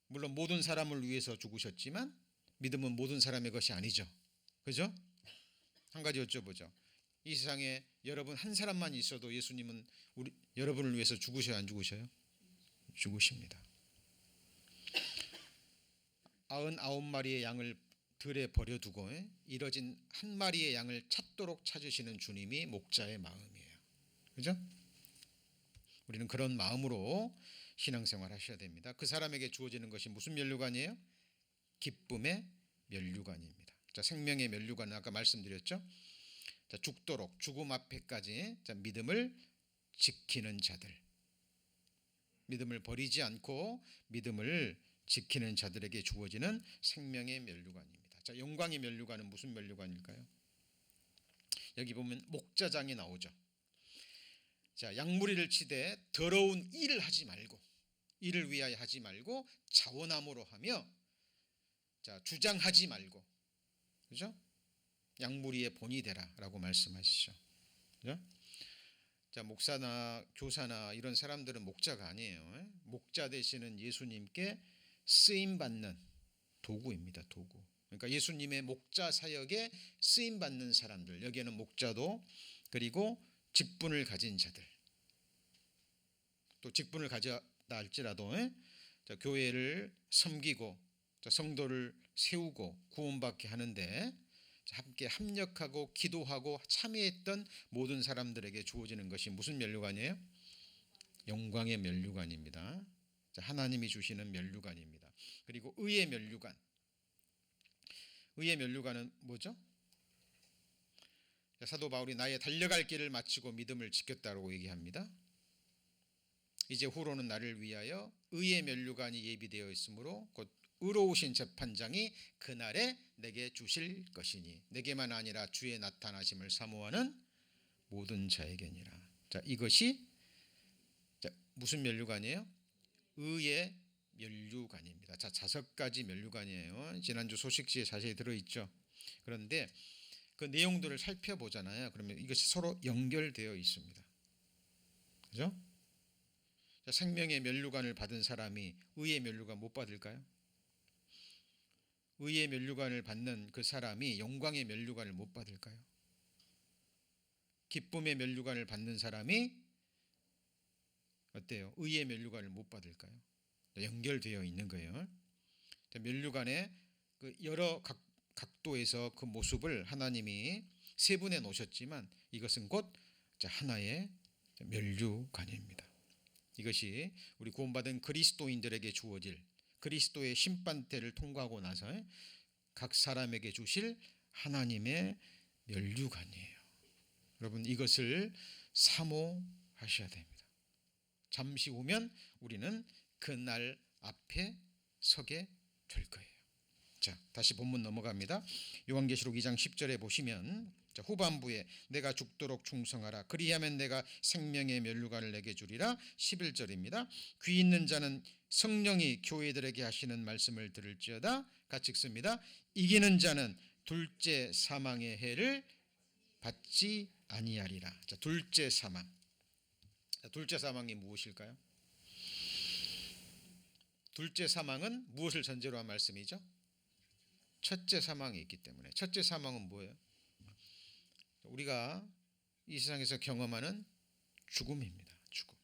S1: 물론 모든 사람을 위해서 죽으셨지만 믿음은 모든 사람의 것이 아니죠. 그죠? 한 가지 여쭤보죠. 이 세상에 여러분 한 사람만 있어도 예수님은 여러분을 위해서 죽으셔야 안 죽으셔요? 죽으십니다. 99마리의 양을 들에 버려두고 이뤄진 한 마리의 양을 찾도록 찾으시는 주님이 목자의 마음이에요. 그죠? 우리는 그런 마음으로 신앙생활 하셔야 됩니다. 그 사람에게 주어지는 것이 무슨 면류관이에요? 기쁨의 면류관입니다. 자, 생명의 면류관은 아까 말씀드렸죠. 자, 죽도록 죽음 앞에까지 믿음을 지키는 자들, 믿음을 버리지 않고 믿음을 지키는 자들에게 주어지는 생명의 면류관입니다. 자, 영광의 면류관은 무슨 면류관일까요? 여기 보면 목자장이 나오죠. 자, 양무리를 치되 더러운 일을 하지 말고, 이를 위하여 하지 말고 자원함으로 하며, 자, 주장하지 말고, 그죠? 양무리의 본이 되라라고 말씀하시죠. 그죠? 자, 목사나 교사나 이런 사람들은 목자가 아니에요. 목자 되시는 예수님께 쓰임 받는 도구입니다. 도구. 그러니까 예수님의 목자 사역에 쓰임 받는 사람들, 여기에는 목자도 그리고 직분을 가진 자들, 또 직분을 가졌다 할지라도 자, 교회를 섬기고 자, 성도를 세우고 구원받게 하는데 자, 함께 합력하고 기도하고 참여했던 모든 사람들에게 주어지는 것이 무슨 면류관이에요? 영광의 면류관입니다. 자, 하나님이 주시는 면류관입니다. 그리고 의의 면류관. 의의 면류관은 뭐죠? 자, 사도 바울이 나의 달려갈 길을 마치고 믿음을 지켰다고 얘기합니다. 이제 후로는 나를 위하여 의의 면류관이 예비되어 있으므로 곧 의로우신 재판장이 그날에 내게 주실 것이니 내게만 아니라 주의 나타나심을 사모하는 모든 자에게니라. 자, 이것이 자, 무슨 면류관이에요? 의의 면류관입니다. 자, 5가지 면류관이에요. 지난주 소식지에 자세히 들어있죠. 그런데 그 내용들을 살펴보잖아요. 그러면 이것이 서로 연결되어 있습니다. 그죠? 자, 생명의 면류관을 받은 사람이 의의 면류관 못 받을까요? 의의 면류관을 받는 그 사람이 영광의 면류관을 못 받을까요? 기쁨의 면류관을 받는 사람이 어때요? 의의 면류관을 못 받을까요? 연결되어 있는 거예요. 면류관의 그 여러 각도에서 그 모습을 하나님이 세분해 놓으셨지만 이것은 곧 하나의 면류관입니다. 이것이 우리 구원받은 그리스도인들에게 주어질 그리스도의 심판대를 통과하고 나서 각 사람에게 주실 하나님의 면류관이에요. 여러분, 이것을 사모하셔야 됩니다. 잠시 후면 우리는 그날 앞에 서게 될 거예요. 자, 다시 본문 넘어갑니다. 요한계시록 2장 10절에 보시면 자, 후반부에 내가 죽도록 충성하라. 그리하면 내가 생명의 면류관을 내게 주리라. 11절입니다. 귀 있는 자는 성령이 교회들에게 하시는 말씀을 들을지어다. 같이 읽습니다. 이기는 자는 둘째 사망의 해를 받지 아니하리라. 자, 둘째 사망. 자, 둘째 사망이 무엇일까요? 둘째 사망은 무엇을 전제로 한 말씀이죠? 첫째 사망이 있기 때문에. 첫째 사망은 뭐예요? 우리가 이 세상에서 경험하는 죽음입니다. 죽음.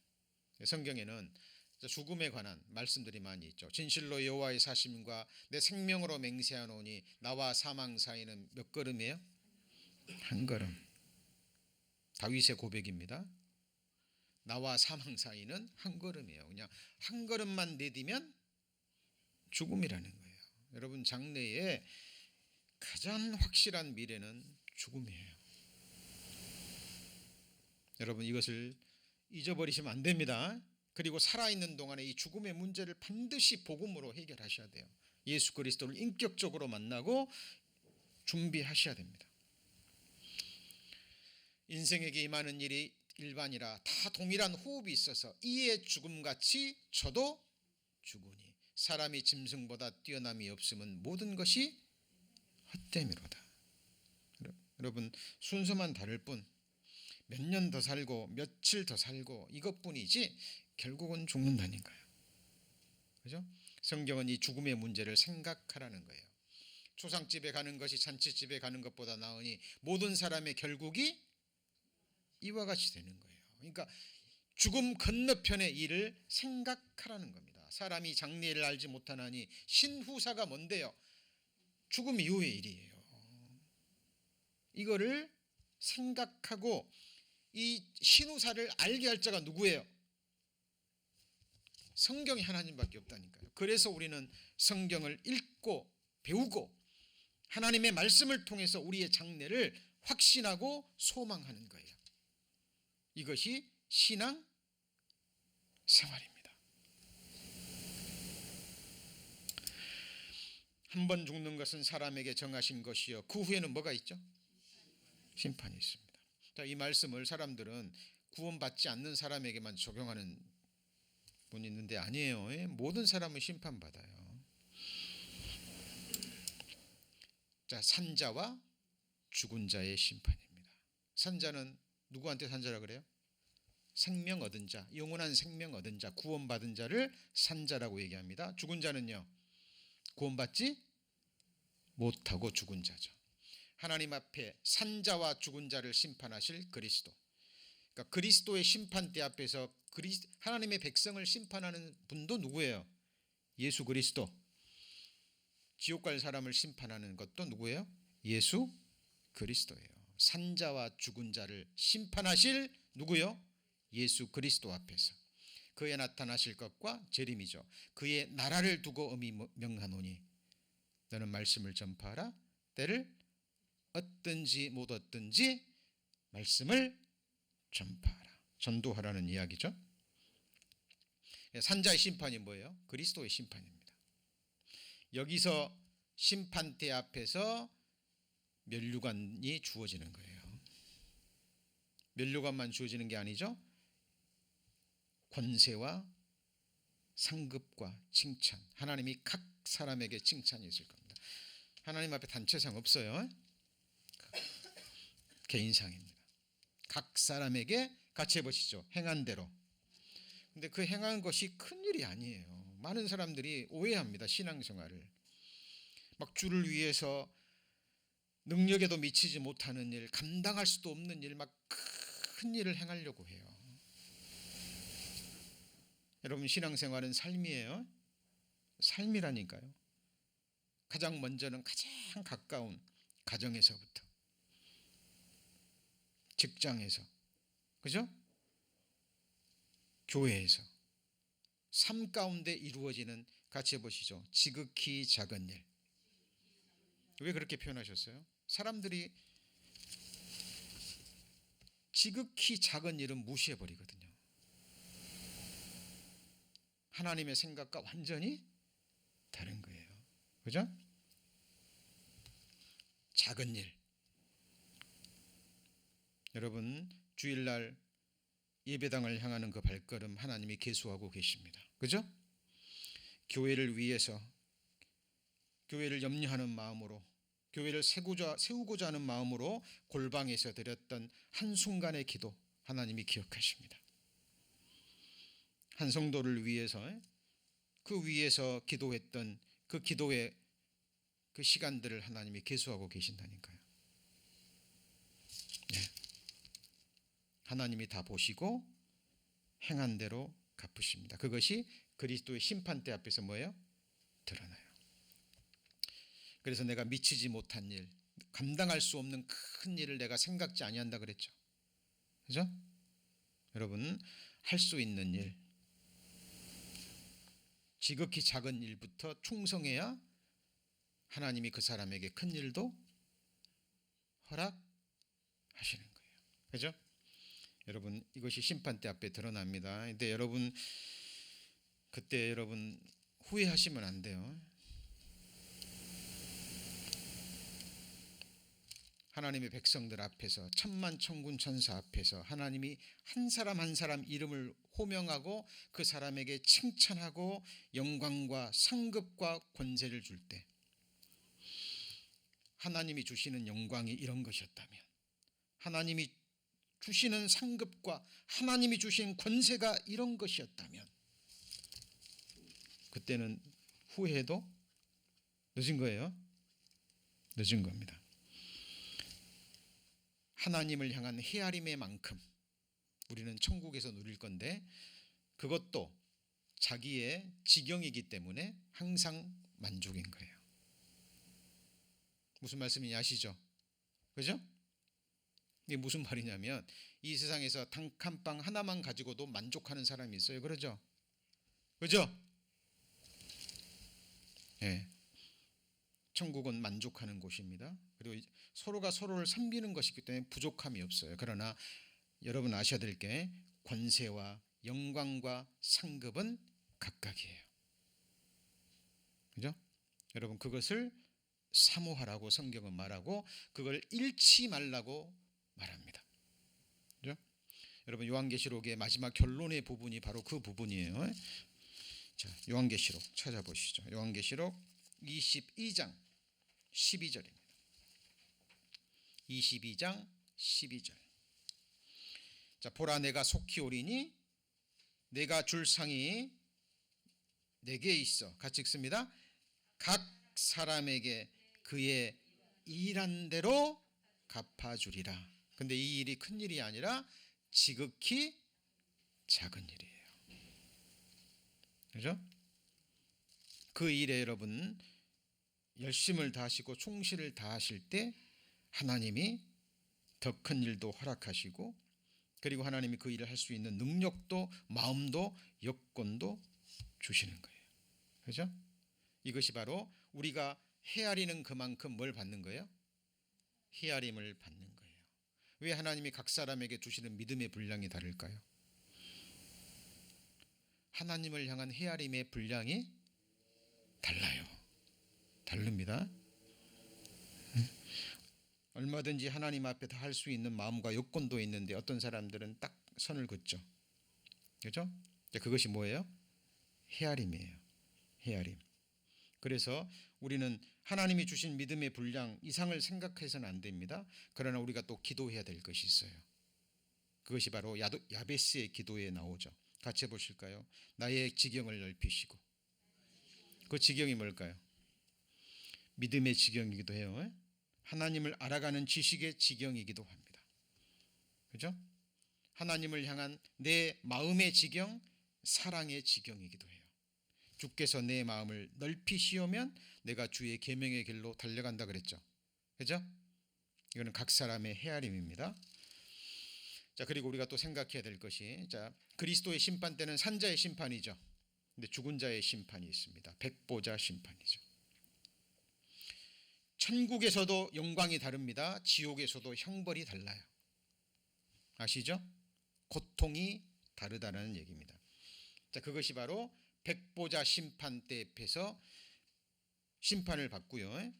S1: 성경에는 죽음에 관한 말씀들이 많이 있죠. 진실로 여호와의 사심과 내 생명으로 맹세하노니 나와 사망 사이는 몇 걸음이에요? 한 걸음. 다윗의 고백입니다. 나와 사망 사이는 한 걸음이에요. 그냥 한 걸음만 내디면 죽음이라는 거예요. 여러분, 장래에 가장 확실한 미래는 죽음이에요. 여러분, 이것을 잊어버리시면 안 됩니다. 그리고 살아있는 동안에 이 죽음의 문제를 반드시 복음으로 해결하셔야 돼요. 예수 그리스도를 인격적으로 만나고 준비하셔야 됩니다. 인생에게 임하는 일이 일반이라 다 동일한 호흡이 있어서 이의 죽음같이 저도 죽으니 사람이 짐승보다 뛰어남이 없으면 모든 것이 헛됨이로다. 여러분, 순서만 다를 뿐 몇 년 더 살고 며칠 더 살고 이것뿐이지 결국은 죽는다니까요. 그죠? 성경은 이 죽음의 문제를 생각하라는 거예요. 초상집에 가는 것이 잔치집에 가는 것보다 나으니 모든 사람의 결국이 이와 같이 되는 거예요. 그러니까 죽음 건너편의 일을 생각하라는 겁니다. 사람이 장래를 알지 못하나니 신후사가 뭔데요? 죽음 이후의 일이에요. 이거를 생각하고 이 신후사를 알게 할 자가 누구예요? 성경이 하나님밖에 없다니까요. 그래서 우리는 성경을 읽고 배우고 하나님의 말씀을 통해서 우리의 장래를 확신하고 소망하는 거예요. 이것이 신앙 생활입니다. 한 번 죽는 것은 사람에게 정하신 것이요 그 후에는 뭐가 있죠? 심판이 있습니다. 자, 이 말씀을 사람들은 구원받지 않는 사람에게만 적용하는 분이 있는데 아니에요. 모든 사람은 심판받아요. 자, 산자와 죽은 자의 심판입니다. 산자는 누구한테 산자라 그래요? 생명 얻은 자, 영원한 생명 얻은 자, 구원받은 자를 산자라고 얘기합니다. 죽은 자는요, 구원받지 못하고 죽은 자죠. 하나님 앞에 산자와 죽은 자를 심판하실 그리스도. 그러니까 그리스도의 심판대 앞에서 하나님의 백성을 심판하는 분도 누구예요? 예수 그리스도. 지옥 갈 사람을 심판하는 것도 누구예요? 예수 그리스도예요. 산자와 죽은 자를 심판하실 누구요? 예수 그리스도 앞에서. 그에 나타나실 것과 재림이죠. 그의 나라를 두고 엄히 명하노니 너는 말씀을 전파하라. 때를 얻든지 못 얻든지 말씀을 전파하라. 전도하라는 이야기죠. 산자의 심판이 뭐예요? 그리스도의 심판입니다. 여기서 심판대 앞에서 면류관이 주어지는 거예요. 면류관만 주어지는 게 아니죠. 권세와 상급과 칭찬, 하나님이 각 사람에게 칭찬이 있을 겁니다. 하나님 앞에 단체상 없어요. 개인상입니다. 각 사람에게 같이 해보시죠. 행한 대로. 근데 그 행한 것이 큰일이 아니에요. 많은 사람들이 오해합니다. 신앙생활을. 막 주를 위해서 능력에도 미치지 못하는 일, 감당할 수도 없는 일, 막 큰 일을 행하려고 해요. 여러분, 신앙생활은 삶이에요. 삶이라니까요. 가장 먼저는 가장 가까운 가정에서부터, 직장에서, 그죠? 교회에서, 삶 가운데 이루어지는, 같이 해보시죠. 지극히 작은 일. 왜 그렇게 표현하셨어요? 사람들이 지극히 작은 일은 무시해버리거든요. 하나님의 생각과 완전히 다른 거예요. 그죠? 작은 일. 여러분 주일날 예배당을 향하는 그 발걸음 하나님이 계수하고 계십니다. 그죠? 교회를 위해서, 교회를 염려하는 마음으로, 교회를 세우고자 하는 마음으로 골방에서 드렸던 한순간의 기도 하나님이 기억하십니다. 한 성도를 위해서 그 위에서 기도했던 그 기도의 그 시간들을 하나님이 계수하고 계신다니까요. 네. 하나님이 다 보시고 행한 대로 갚으십니다. 그것이 그리스도의 심판대 앞에서 뭐예요? 드러나요. 그래서 내가 미치지 못한 일, 감당할 수 없는 큰 일을 내가 생각지 아니한다 그랬죠. 그죠? 여러분 할 수 있는 일, 지극히 작은 일부터 충성해야 하나님이 그 사람에게 큰 일도 허락하시는 거예요. 그죠? 여러분 이것이 심판대 앞에 드러납니다. 근데 여러분 그때 여러분 후회하시면 안 돼요. 하나님의 백성들 앞에서, 천만 천군 천사 앞에서 하나님이 한 사람 한 사람 이름을 호명하고 그 사람에게 칭찬하고 영광과 상급과 권세를 줄 때, 하나님이 주시는 영광이 이런 것이었다면, 하나님이 주시는 상급과 하나님이 주신 권세가 이런 것이었다면, 그때는 후회해도 늦은 거예요. 늦은 겁니다. 하나님을 향한 헤아림의 만큼 우리는 천국에서 누릴 건데, 그것도 자기의 지경이기 때문에 항상 만족인 거예요. 무슨 말씀인지 아시죠? 그죠? 이게 무슨 말이냐면 이 세상에서 단칸방 하나만 가지고도 만족하는 사람이 있어요. 그러죠? 그죠? 네. 천국은 만족하는 곳입니다. 그리고 서로가 서로를 섬기는 것이기 때문에 부족함이 없어요. 그러나 여러분 아셔야 될 게 권세와 영광과 상급은 각각이에요. 그죠? 여러분 그것을 사모하라고 성경은 말하고 그걸 잃지 말라고 말합니다. 그죠? 여러분 요한계시록의 마지막 결론의 부분이 바로 그 부분이에요. 자, 요한계시록 찾아보시죠. 요한계시록 22장 12절입니다. 22장 12절. 자, 보라 내가 속히 오리니 내가 줄 상이 내게 있어. 같이 읽습니다. 각 사람에게 그의 일한 대로 갚아주리라. 근데 이 일이 큰 일이 아니라 지극히 작은 일이에요. 그죠? 그 일에 여러분 열심을 다하시고 충실을 다하실 때 하나님이 더 큰 일도 허락하시고, 그리고 하나님이 그 일을 할 수 있는 능력도 마음도 여건도 주시는 거예요. 그죠? 이것이 바로 우리가 헤아리는 그만큼 뭘 받는 거예요? 헤아림을 받는 거예요. 왜 하나님이 각 사람에게 주시는 믿음의 분량이 다를까요? 하나님을 향한 헤아림의 분량이 달라요. 다릅니다. 얼마든지 하나님 앞에 다 할 수 있는 마음과 여건도 있는데 어떤 사람들은 딱 선을 긋죠. 그렇죠? 그것이 뭐예요? 헤아림이에요. 헤아림. 그래서 우리는 하나님이 주신 믿음의 분량 이상을 생각해서는 안 됩니다. 그러나 우리가 또 기도해야 될 것이 있어요. 그것이 바로 야베스의 기도에 나오죠. 같이 해보실까요? 나의 지경을 넓히시고. 그 지경이 뭘까요? 믿음의 지경이기도 해요. 하나님을 알아가는 지식의 지경이기도 합니다. 그죠? 하나님을 향한 내 마음의 지경, 사랑의 지경이기도 해요. 주께서 내 마음을 넓히시오면 내가 주의 계명의 길로 달려간다 그랬죠. 그죠? 이거는 각 사람의 헤아림입니다. 자, 그리고 우리가 또 생각해야 될 것이, 자, 그리스도의 심판 때는 산자의 심판이죠. 근데 죽은 자의 심판이 있습니다. 백보자 심판이죠. 천국에서도 영광이 다릅니다. 지옥에서도 형벌이 달라요. 아시죠? 고통이 다르다는 얘기입니다. 자, 그것이 바로 백보자 심판 때 앞에서 심판을 받고요.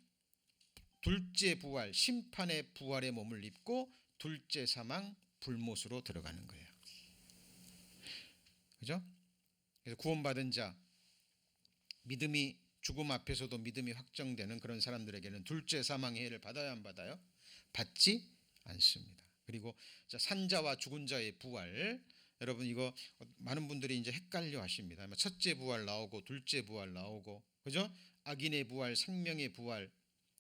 S1: 둘째 부활, 심판의 부활의 몸을 입고 둘째 사망 불못으로 들어가는 거예요. 그죠? 그래서 구원받은 자, 믿음이 죽음 앞에서도 믿음이 확정되는 그런 사람들에게는 둘째 사망의 해를 받아야 안 받아요? 받지 않습니다. 그리고 산자와 죽은 자의 부활, 여러분 이거 많은 분들이 이제 헷갈려 하십니다. 첫째 부활 나오고 둘째 부활 나오고, 그죠? 악인의 부활, 생명의 부활,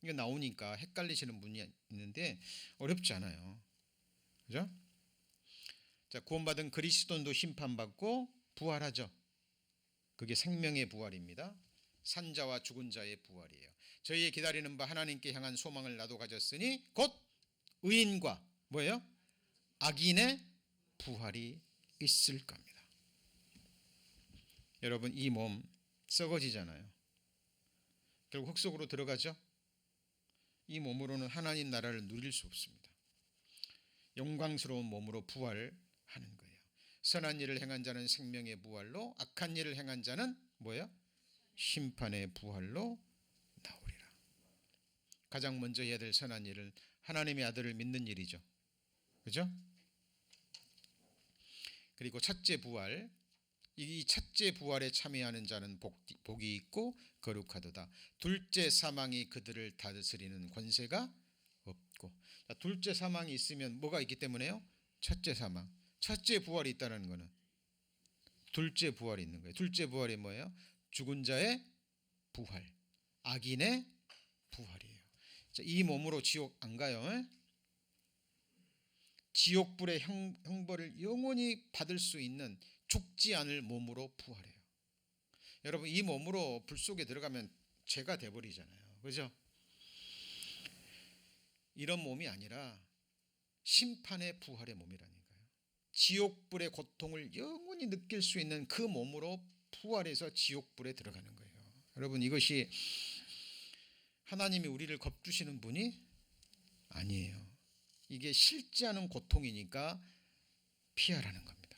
S1: 이게 나오니까 헷갈리시는 분이 있는데 어렵지 않아요. 그죠? 자, 구원받은 그리스도인도 심판받고 부활하죠. 그게 생명의 부활입니다. 산자와 죽은 자의 부활이에요. 저희의 기다리는 바 하나님께 향한 소망을 나도 가졌으니 곧 의인과 뭐예요? 악인의 부활이 있을 겁니다. 여러분 이 몸 썩어지잖아요. 결국 흙 속으로 들어가죠. 이 몸으로는 하나님 나라를 누릴 수 없습니다. 영광스러운 몸으로 부활하는 거예요. 선한 일을 행한 자는 생명의 부활로, 악한 일을 행한 자는 뭐예요? 심판의 부활로 나오리라. 가장 먼저 해야 될 선한 일은 하나님의 아들을 믿는 일이죠. 그죠? 그리고 첫째 부활, 이 첫째 부활에 참여하는 자는 복이 있고 거룩하도다. 둘째 사망이 그들을 다스리는 권세가 없고. 자, 둘째 사망이 있으면 뭐가 있기 때문에요? 첫째 사망. 첫째 부활이 있다는 것은 둘째 부활이 있는 거예요. 둘째 부활이 뭐예요? 죽은 자의 부활, 악인의 부활이에요. 자, 이 몸으로 지옥 안 가요. 지옥불의 형벌을 영원히 받을 수 있는 죽지 않을 몸으로 부활해요. 여러분 이 몸으로 불 속에 들어가면 죄가 돼버리잖아요. 그죠? 이런 몸이 아니라 심판의 부활의 몸이라니까요. 지옥불의 고통을 영원히 느낄 수 있는 그 몸으로 부활해서 지옥불에 들어가는 거예요. 여러분 이것이 하나님이 우리를 겁주시는 분이 아니에요. 이게 싫지 않은 고통이니까 피하라는 겁니다.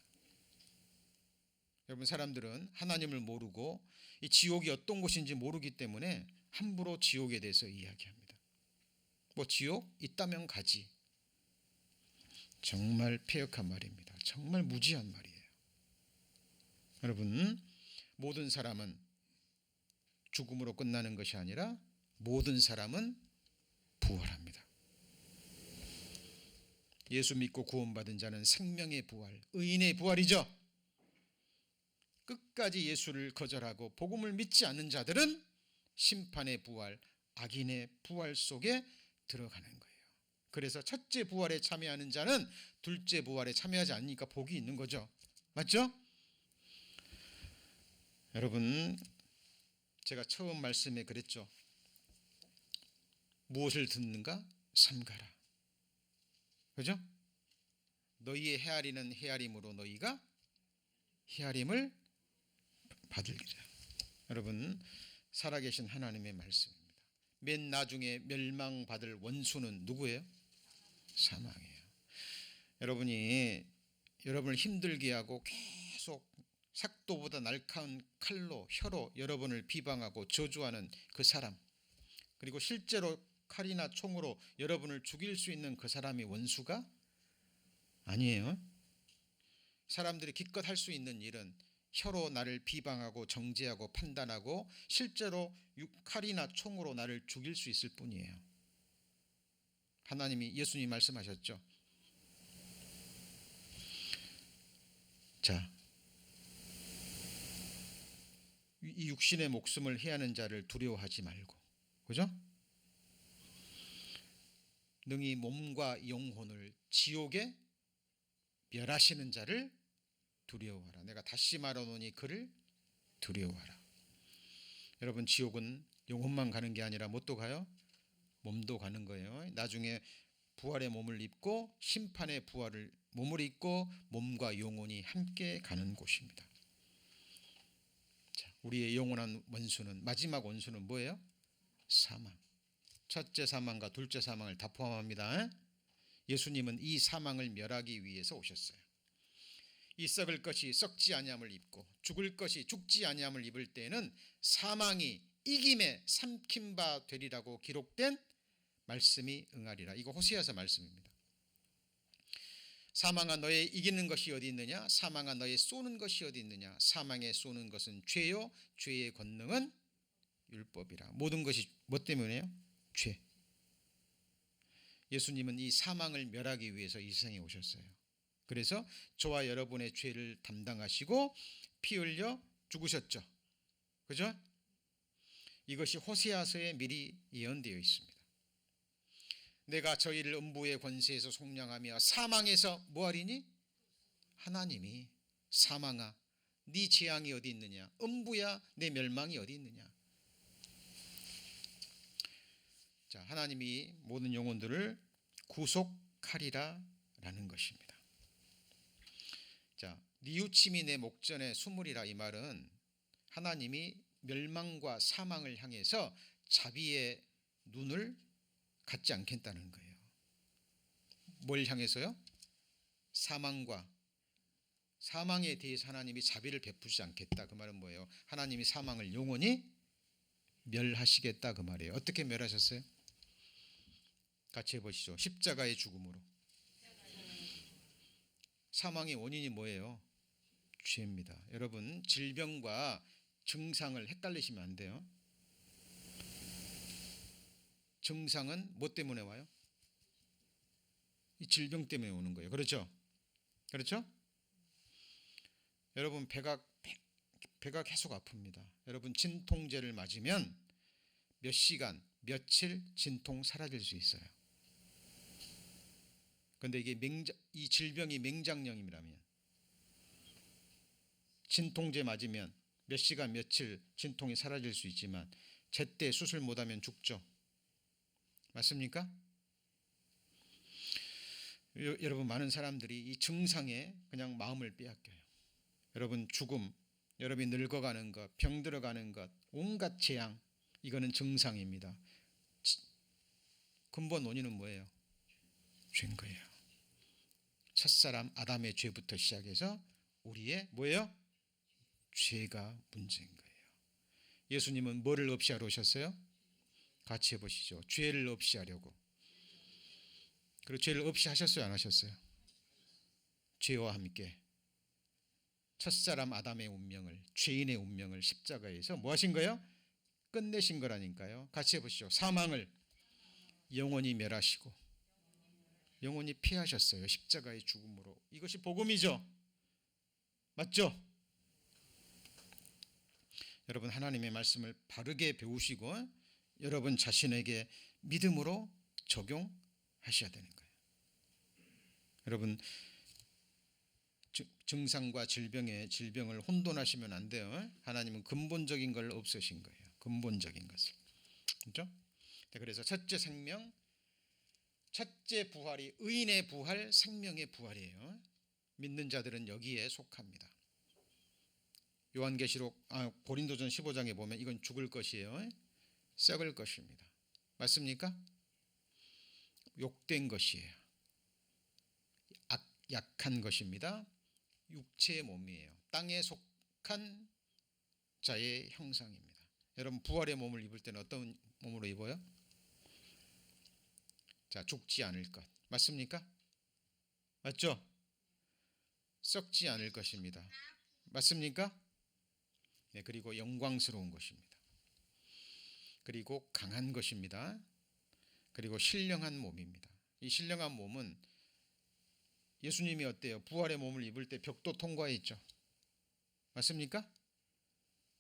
S1: 여러분 사람들은 하나님을 모르고 이 지옥이 어떤 곳인지 모르기 때문에 함부로 지옥에 대해서 이야기합니다. 뭐 지옥 있다면 가지. 정말 폐역한 말입니다. 정말 무지한 말이에요. 여러분 모든 사람은 죽음으로 끝나는 것이 아니라 모든 사람은 부활합니다. 예수 믿고 구원받은 자는 생명의 부활, 의인의 부활이죠. 끝까지 예수를 거절하고 복음을 믿지 않는 자들은 심판의 부활, 악인의 부활 속에 들어가는 거예요. 그래서 첫째 부활에 참여하는 자는 둘째 부활에 참여하지 않으니까 복이 있는 거죠. 맞죠? 여러분 제가 처음 말씀에 그랬죠. 무엇을 듣는가? 삼가라. 그죠? 너희의 헤아리는 헤아림으로 너희가 헤아림을 받으리라. 여러분 살아계신 하나님의 말씀입니다. 맨 나중에 멸망받을 원수는 누구예요? 사망이에요. 여러분이 여러분을 힘들게 하고 계속 삭도보다 날카로운 칼로 혀로 여러분을 비방하고 저주하는 그 사람, 그리고 실제로 칼이나 총으로 여러분을 죽일 수 있는 그 사람이 원수가 아니에요. 사람들이 기껏 할 수 있는 일은 혀로 나를 비방하고 정죄하고 판단하고 실제로 칼이나 총으로 나를 죽일 수 있을 뿐이에요. 하나님이 예수님 말씀하셨죠. 자, 이 육신의 목숨을 해하는 자를 두려워하지 말고, 그죠? 능히 몸과 영혼을 지옥에 멸하시는 자를 두려워하라. 내가 다시 말하노니 그를 두려워하라. 여러분 지옥은 영혼만 가는 게 아니라 뭣도 가요? 몸도 가는 거예요. 나중에 부활의 몸을 입고 심판의 부활을 몸을 입고 몸과 영혼이 함께 가는 곳입니다. 자, 우리의 영원한 원수는, 마지막 원수는 뭐예요? 사망. 첫째 사망과 둘째 사망을 다 포함합니다. 예수님은 이 사망을 멸하기 위해서 오셨어요. 이 썩을 것이 썩지 아니함을 입고 죽을 것이 죽지 아니함을 입을 때에는 사망이 이김에 삼킨 바 되리라고 기록된 말씀이 응하리라. 이거 호세아서 말씀입니다. 사망아 너의 이기는 것이 어디 있느냐? 사망아 너의 쏘는 것이 어디 있느냐? 사망에 쏘는 것은 죄요 죄의 권능은 율법이라. 모든 것이 뭐 때문에요? 죄. 예수님은 이 사망을 멸하기 위해서 이 세상에 오셨어요. 그래서 저와 여러분의 죄를 담당하시고 피 흘려 죽으셨죠. 그죠? 이것이 호세아서에 미리 예언되어 있습니다. 내가 저희를 음부의 권세에서 속량하며 사망에서 뭐하리니? 하나님이 사망아 네 재앙이 어디 있느냐? 음부야 내 멸망이 어디 있느냐? 자, 하나님이 모든 영혼들을 구속하리라 라는 것입니다. 자, 뉘우침이 내 목전에 수물이라 이 말은 하나님이 멸망과 사망을 향해서 자비의 눈을 갖지 않겠다는 거예요. 뭘 향해서요? 사망에 대해서 하나님이 자비를 베푸지 않겠다. 그 말은 뭐예요? 하나님이 사망을 영원히 멸하시겠다 그 말이에요. 어떻게 멸하셨어요? 같이 해보시죠. 십자가의 죽음으로. 사망의 원인이 뭐예요? 죄입니다. 여러분 질병과 증상을 헷갈리시면 안 돼요. 증상은 뭐 때문에 와요? 이 질병 때문에 오는 거예요. 그렇죠? 그렇죠? 여러분 배가 계속 아픕니다. 여러분 진통제를 맞으면 몇 시간, 며칠 진통 사라질 수 있어요. 그런데 이 질병이 맹장염이라면 진통제 맞으면 몇 시간, 며칠 진통이 사라질 수 있지만 제때 수술 못하면 죽죠. 맞습니까? 여러분 많은 사람들이 이 증상에 그냥 마음을 빼앗겨요. 여러분 죽음, 여러분이 늙어가는 것, 병들어가는 것, 온갖 재앙 이거는 증상입니다. 근본 원인은 뭐예요? 죄인 거예요. 첫사람 아담의 죄부터 시작해서 우리의 뭐예요? 죄가 문제인 거예요. 예수님은 뭐를 없이 하러 오셨어요? 같이 해보시죠. 죄를 없이 하려고. 그리고 죄를 없이 하셨어요? 안 하셨어요? 죄와 함께 첫사람 아담의 운명을, 죄인의 운명을 십자가에서 뭐 하신 거예요? 끝내신 거라니까요. 같이 해보시죠. 사망을 영원히 멸하시고 영원히 피하셨어요. 십자가의 죽음으로. 이것이 복음이죠. 맞죠? 여러분 하나님의 말씀을 바르게 배우시고 여러분 자신에게 믿음으로 적용하셔야 되는 거예요. 여러분 증상과 질병을 혼돈하시면 안 돼요. 하나님은 근본적인 걸 없으신 거예요. 근본적인 것을. 그렇죠? 그래서 첫째 생명, 첫째 부활이 의인의 부활, 생명의 부활이에요. 믿는 자들은 여기에 속합니다. 고린도전 15장에 보면 이건 죽을 것이에요. 썩을 것입니다. 맞습니까? 욕된 것이에요. 약한 것입니다. 육체의 몸이에요. 땅에 속한 자의 형상입니다. 여러분 부활의 몸을 입을 때는 어떤 몸으로 입어요? 자, 죽지 않을 것. 맞습니까? 맞죠? 썩지 않을 것입니다. 맞습니까? 네, 그리고 영광스러운 것입니다. 그리고 강한 것입니다. 그리고 신령한 몸입니다. 이 신령한 몸은 예수님이 어때요? 부활의 몸을 입을 때 벽도 통과했죠. 맞습니까?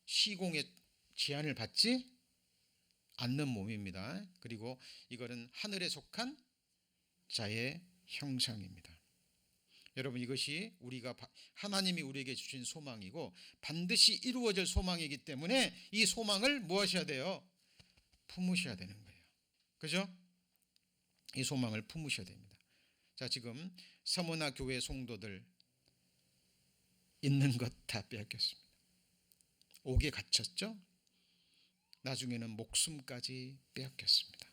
S1: 시공의 제한을 받지 않는 몸입니다. 그리고 이거는 하늘에 속한 자의 형상입니다. 여러분 이것이 하나님이 우리에게 주신 소망이고 반드시 이루어질 소망이기 때문에 이 소망을 뭐 하셔야 돼요? 품으셔야 되는 거예요. 그죠? 이 소망을 품으셔야 됩니다. 자, 지금 서문화 교회 성도들 있는 것 다 빼앗겼습니다. 옥에 갇혔죠? 나중에는 목숨까지 빼앗겼습니다.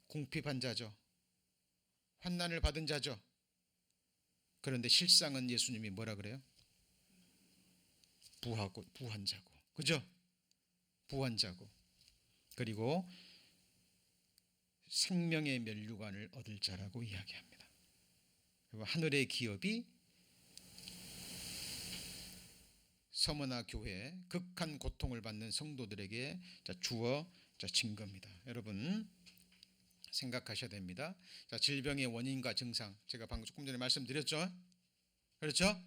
S1: 궁핍한 자죠. 환난을 받은 자죠. 그런데 실상은 예수님이 뭐라 그래요? 부한 자고. 그죠? 부한 자고. 그리고 생명의 면류관을 얻을 자라고 이야기합니다. 하늘의 기업이 서머나 교회 극한 고통을 받는 성도들에게 주어진 겁니다. 여러분 생각하셔야 됩니다. 질병의 원인과 증상 제가 방금 조금 전에 말씀드렸죠. 그렇죠?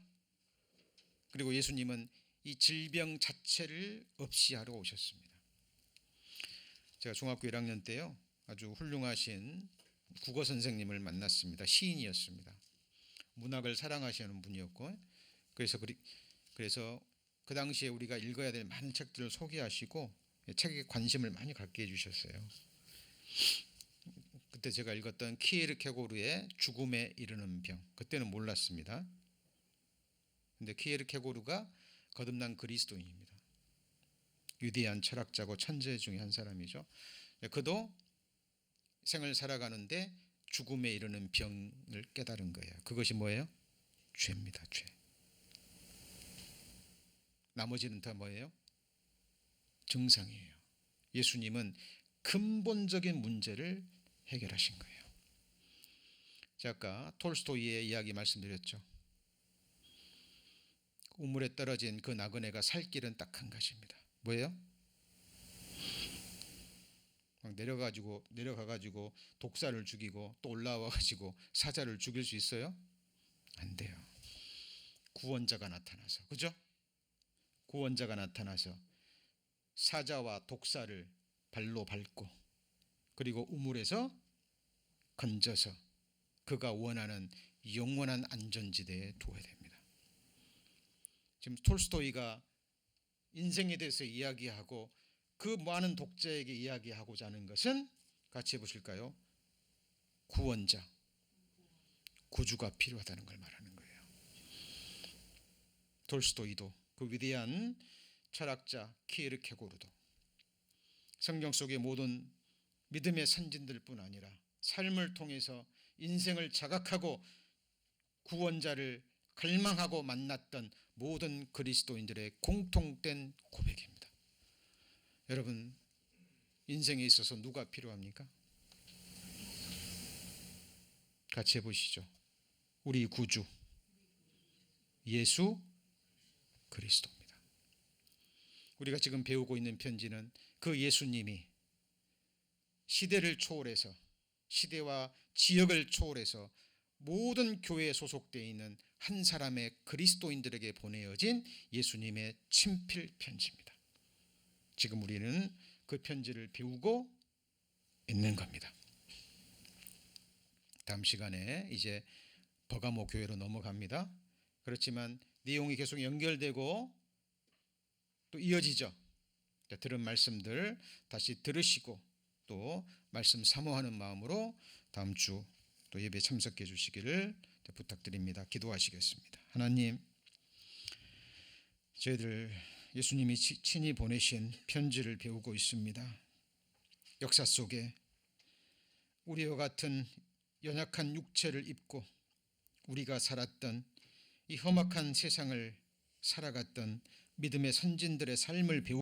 S1: 그리고 예수님은 이 질병 자체를 없이 하러 오셨습니다. 제가 중학교 1학년 때요 아주 훌륭하신 국어 선생님을 만났습니다. 시인이었습니다. 문학을 사랑하시는 분이었고 그래서 그 당시에 우리가 읽어야 될 많은 책들을 소개하시고 책에 관심을 많이 갖게 해주셨어요. 그때 제가 읽었던 키에르케고르의 죽음에 이르는 병, 그때는 몰랐습니다. 근데 키에르케고르가 거듭난 그리스도인입니다. 위대한 철학자고 천재 중에 한 사람이죠. 그도 생을 살아가는데 죽음에 이르는 병을 깨달은 거예요. 그것이 뭐예요? 죄입니다. 죄. 나머지는 다 뭐예요? 증상이에요. 예수님은 근본적인 문제를 해결하신 거예요. 제가 아까 톨스토이의 이야기 말씀드렸죠. 우물에 떨어진 그 나그네가 살 길은 딱 한 가지입니다. 뭐예요? 막 내려가가지고 독사를 죽이고 또 올라와가지고 사자를 죽일 수 있어요? 안 돼요. 구원자가 나타나서, 그죠? 구원자가 나타나서 사자와 독사를 발로 밟고 그리고 우물에서 건져서 그가 원하는 영원한 안전지대에 두어야 됩니다. 지금 톨스토이가 인생에 대해서 이야기하고 그 많은 독자에게 이야기하고자 하는 것은 같이 해보실까요? 구원자, 구주가 필요하다는 걸 말하는 거예요. 톨스토이도 그 위대한 철학자 키에르케고르도 성경 속의 모든 믿음의 선진들뿐 아니라 삶을 통해서 인생을 자각하고 구원자를 갈망하고 만났던 모든 그리스도인들의 공통된 고백입니다. 여러분 인생에 있어서 누가 필요합니까? 같이 해보시죠. 우리 구주 예수 그리스도입니다. 우리가 지금 배우고 있는 편지는 그 예수님이 시대를 초월해서 시대와 지역을 초월해서 모든 교회에 소속되어 있는 한 사람의 그리스도인들에게 보내어진 예수님의 친필 편지입니다. 지금 우리는 그 편지를 배우고 있는 겁니다. 다음 시간에 이제 버가모 교회로 넘어갑니다. 그렇지만 내용이 계속 연결되고 또 이어지죠. 들은 말씀들 다시 들으시고 또 말씀 사모하는 마음으로 다음 주 또 예배 참석해 주시기를 부탁드립니다. 기도하시겠습니다. 하나님, 저희들 예수님이 친히 보내신 편지를 배우고 있습니다. 역사 속에 우리와 같은 연약한 육체를 입고 우리가 살았던 이 험악한 세상을 살아갔던 믿음의 선진들의 삶을 배우고